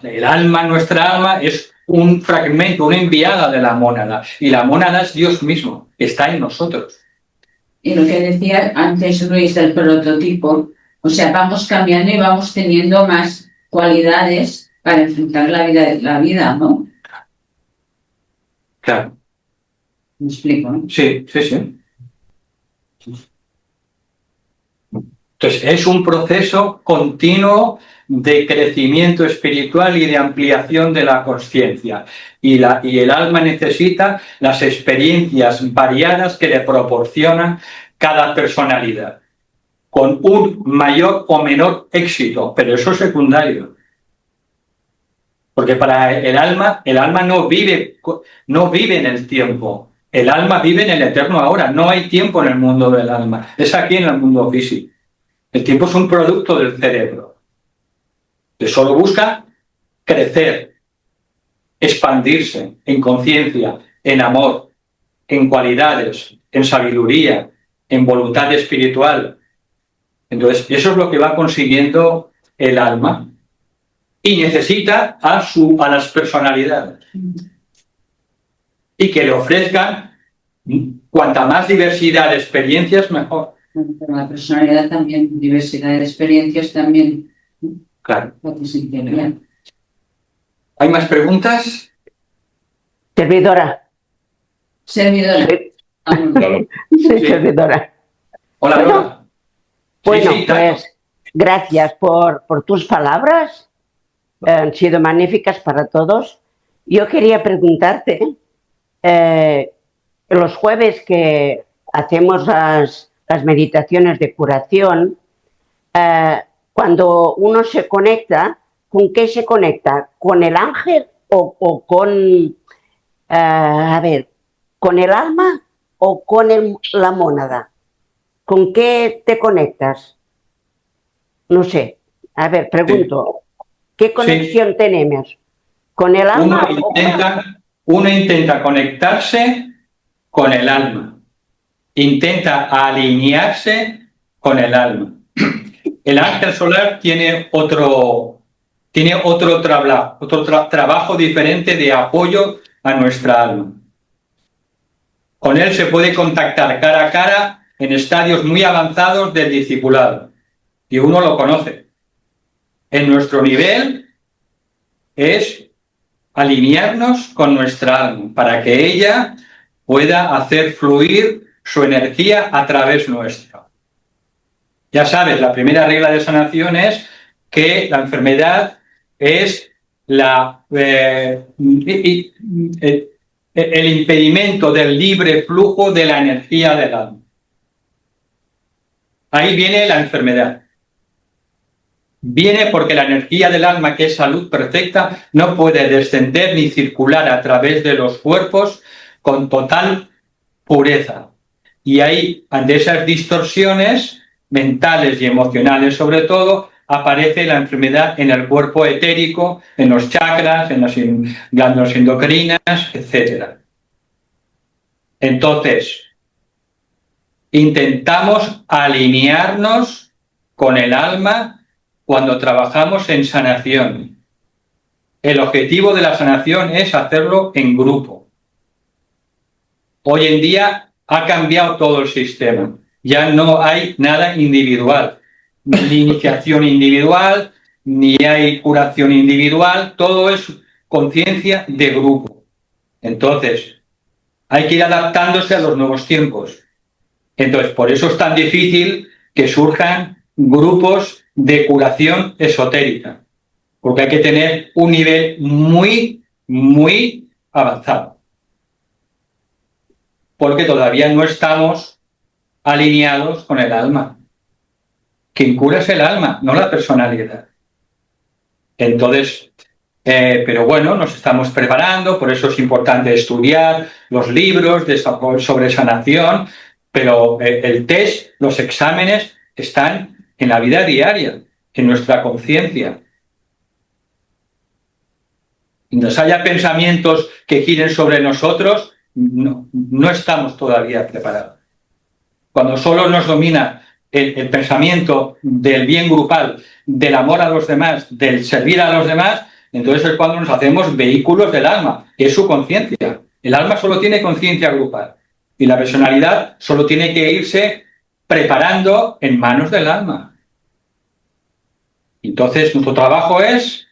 el alma, nuestra alma, es un fragmento, una enviada de la mónada, y la mónada es Dios mismo, está en nosotros. Y lo que decía antes Luis del prototipo, o sea, vamos cambiando y vamos teniendo más cualidades para enfrentar la vida, ¿no? Claro. ¿Me explico? ¿No? Sí. Entonces, es un proceso continuo de crecimiento espiritual y de ampliación de la consciencia. Y el alma necesita las experiencias variadas que le proporciona cada personalidad, con un mayor o menor éxito, pero eso es secundario. Porque para el alma no vive en el tiempo. El alma vive en el eterno ahora. No hay tiempo en el mundo del alma. Es aquí en el mundo físico. El tiempo es un producto del cerebro. Que solo busca crecer, expandirse en conciencia, en amor, en cualidades, en sabiduría, en voluntad espiritual. Entonces, eso es lo que va consiguiendo el alma. Y necesita a las personalidades. Y que le ofrezcan cuanta más diversidad de experiencias, mejor. Pero la personalidad también, diversidad de experiencias también. Claro. Lo que se entiende bien. ¿Hay más preguntas? Servidora. Servidora. Sí, Claro. soy Sí. servidora. Hola, Bueno, Lola. Bueno, Sí, claro. pues gracias por tus palabras. Han sido magníficas para todos. Yo quería preguntarte, los jueves que hacemos las meditaciones de curación, cuando uno se conecta, ¿con qué se conecta? ¿Con el ángel o con, a ver, con el alma o con la mónada? ¿Con qué te conectas? No sé. A ver, pregunto, ¿qué conexión tenemos? ¿Con el Uno alma? uno intenta conectarse con el alma, intenta alinearse con el alma. El ángel solar tiene otro trabajo diferente de apoyo a nuestra alma. Con él se puede contactar cara a cara en estadios muy avanzados del discipulado, y uno lo conoce. En nuestro nivel es alinearnos con nuestra alma para que ella pueda hacer fluir su energía a través nuestro. Ya sabes, la primera regla de sanación es que la enfermedad es el impedimento del libre flujo de la energía del alma. Ahí viene la enfermedad. Viene porque la energía del alma, que es salud perfecta, no puede descender ni circular a través de los cuerpos con total pureza. Y ahí, ante esas distorsiones mentales y emocionales sobre todo, aparece la enfermedad en el cuerpo etérico, en los chakras, en las glándulas endocrinas, etc. Entonces, intentamos alinearnos con el alma cuando trabajamos en sanación. El objetivo de la sanación es hacerlo en grupo. Hoy en día ha cambiado todo el sistema. Ya no hay nada individual, ni iniciación individual, ni hay curación individual, todo es conciencia de grupo. Entonces, hay que ir adaptándose a los nuevos tiempos. Entonces, por eso es tan difícil que surjan grupos de curación esotérica, porque hay que tener un nivel muy, muy avanzado. Porque todavía no estamos alineados con el alma. Quien cura es el alma, no la personalidad. Entonces, pero bueno, nos estamos preparando, por eso es importante estudiar los libros sobre sanación, pero el test, los exámenes están en la vida diaria, en nuestra conciencia. Mientras haya pensamientos que giren sobre nosotros, no estamos todavía preparados. Cuando solo nos domina el pensamiento del bien grupal, del amor a los demás, del servir a los demás, entonces es cuando nos hacemos vehículos del alma, que es su conciencia. El alma solo tiene conciencia grupal y la personalidad solo tiene que irse preparando en manos del alma. Entonces nuestro trabajo es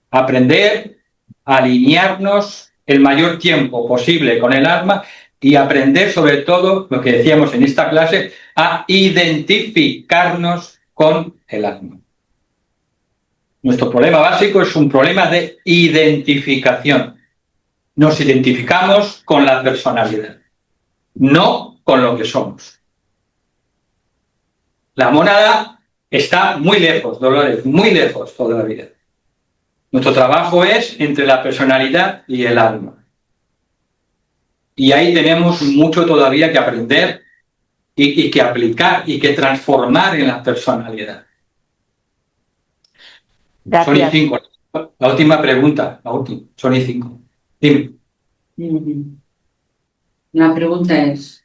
aprender a alinearnos el mayor tiempo posible con el alma y aprender sobre todo, lo que decíamos en esta clase, a identificarnos con el alma. Nuestro problema básico es un problema de identificación. Nos identificamos con la personalidad, no con lo que somos. La mónada está muy lejos, Dolores, muy lejos todavía. Nuestro trabajo es entre la personalidad y el alma. Y ahí tenemos mucho todavía que aprender y que aplicar y que transformar en la personalidad. Gracias. Son y 5. La última pregunta, son y 5. Dime. La pregunta es,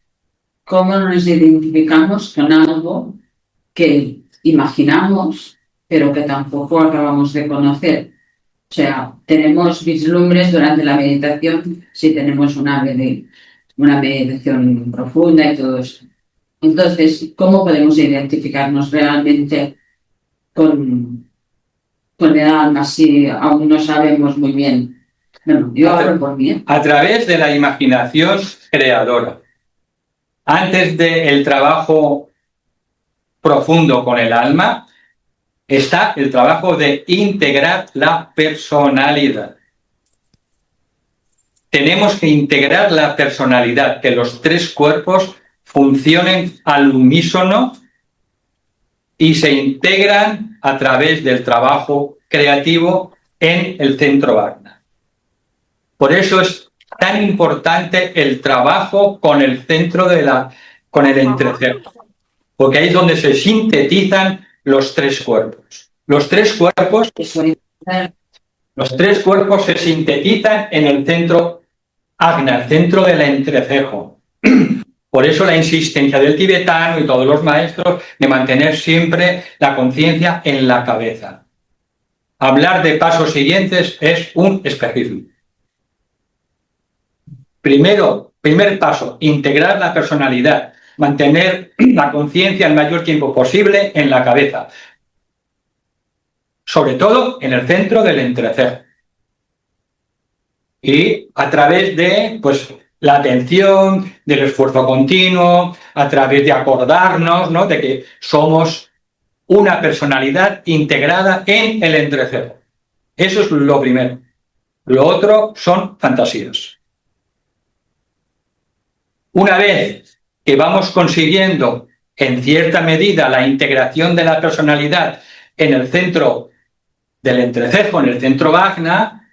¿cómo nos identificamos con algo que imaginamos, pero que tampoco acabamos de conocer? O sea, tenemos vislumbres durante la meditación, si tenemos una meditación profunda y todo eso. Entonces, ¿cómo podemos identificarnos realmente con con el alma, si aún no sabemos muy bien. Bueno, yo hablo por mí, ¿eh? A través de la imaginación creadora. Antes del trabajo profundo con el alma, está el trabajo de integrar la personalidad. Tenemos que integrar la personalidad, que los tres cuerpos funcionen al unísono y se integran a través del trabajo creativo en el centro Ajna. Por eso es tan importante el trabajo con el centro con el entrecejo, porque ahí es donde se sintetizan los tres cuerpos. Los tres cuerpos se sintetizan en el centro Ajna, el centro del entrecejo. Por eso la insistencia del tibetano y todos los maestros de mantener siempre la conciencia en la cabeza. Hablar de pasos siguientes es un espejismo. Primer paso, integrar la personalidad, mantener la conciencia el mayor tiempo posible en la cabeza, sobre todo en el centro del entrecejo. Y a través de la atención, del esfuerzo continuo, a través de acordarnos, ¿no?, de que somos una personalidad integrada en el entrecejo. Eso es lo primero. Lo otro son fantasías. Una vez que vamos consiguiendo en cierta medida la integración de la personalidad en el centro del entrecejo, en el centro Ajna,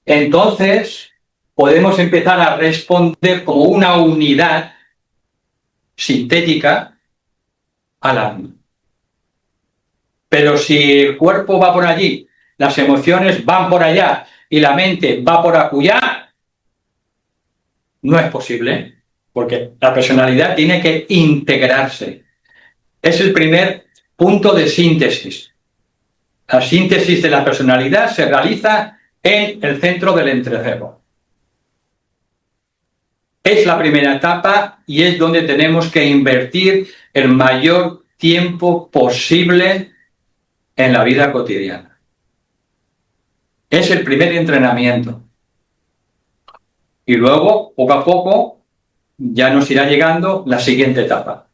entonces podemos empezar a responder como una unidad sintética al alma. Pero si el cuerpo va por allí, las emociones van por allá y la mente va por acullá, no es posible, porque la personalidad tiene que integrarse. Es el primer punto de síntesis. La síntesis de la personalidad se realiza en el centro del entrecejo. Es la primera etapa y es donde tenemos que invertir el mayor tiempo posible en la vida cotidiana. Es el primer entrenamiento. Y luego, poco a poco, ya nos irá llegando la siguiente etapa.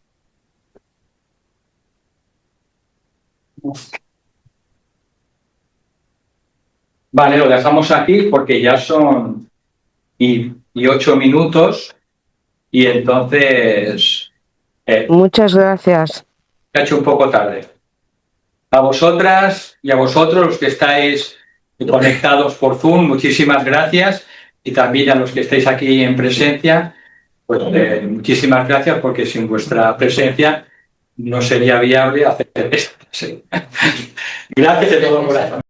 Vale, lo dejamos aquí porque ya son y 8 minutos y entonces Muchas gracias. se ha hecho un poco tarde. A vosotras y a vosotros, los que estáis conectados por Zoom, muchísimas gracias, y también a los que estáis aquí en presencia, pues muchísimas gracias, porque sin vuestra presencia no sería viable hacer esto. Sí. Gracias de todo corazón.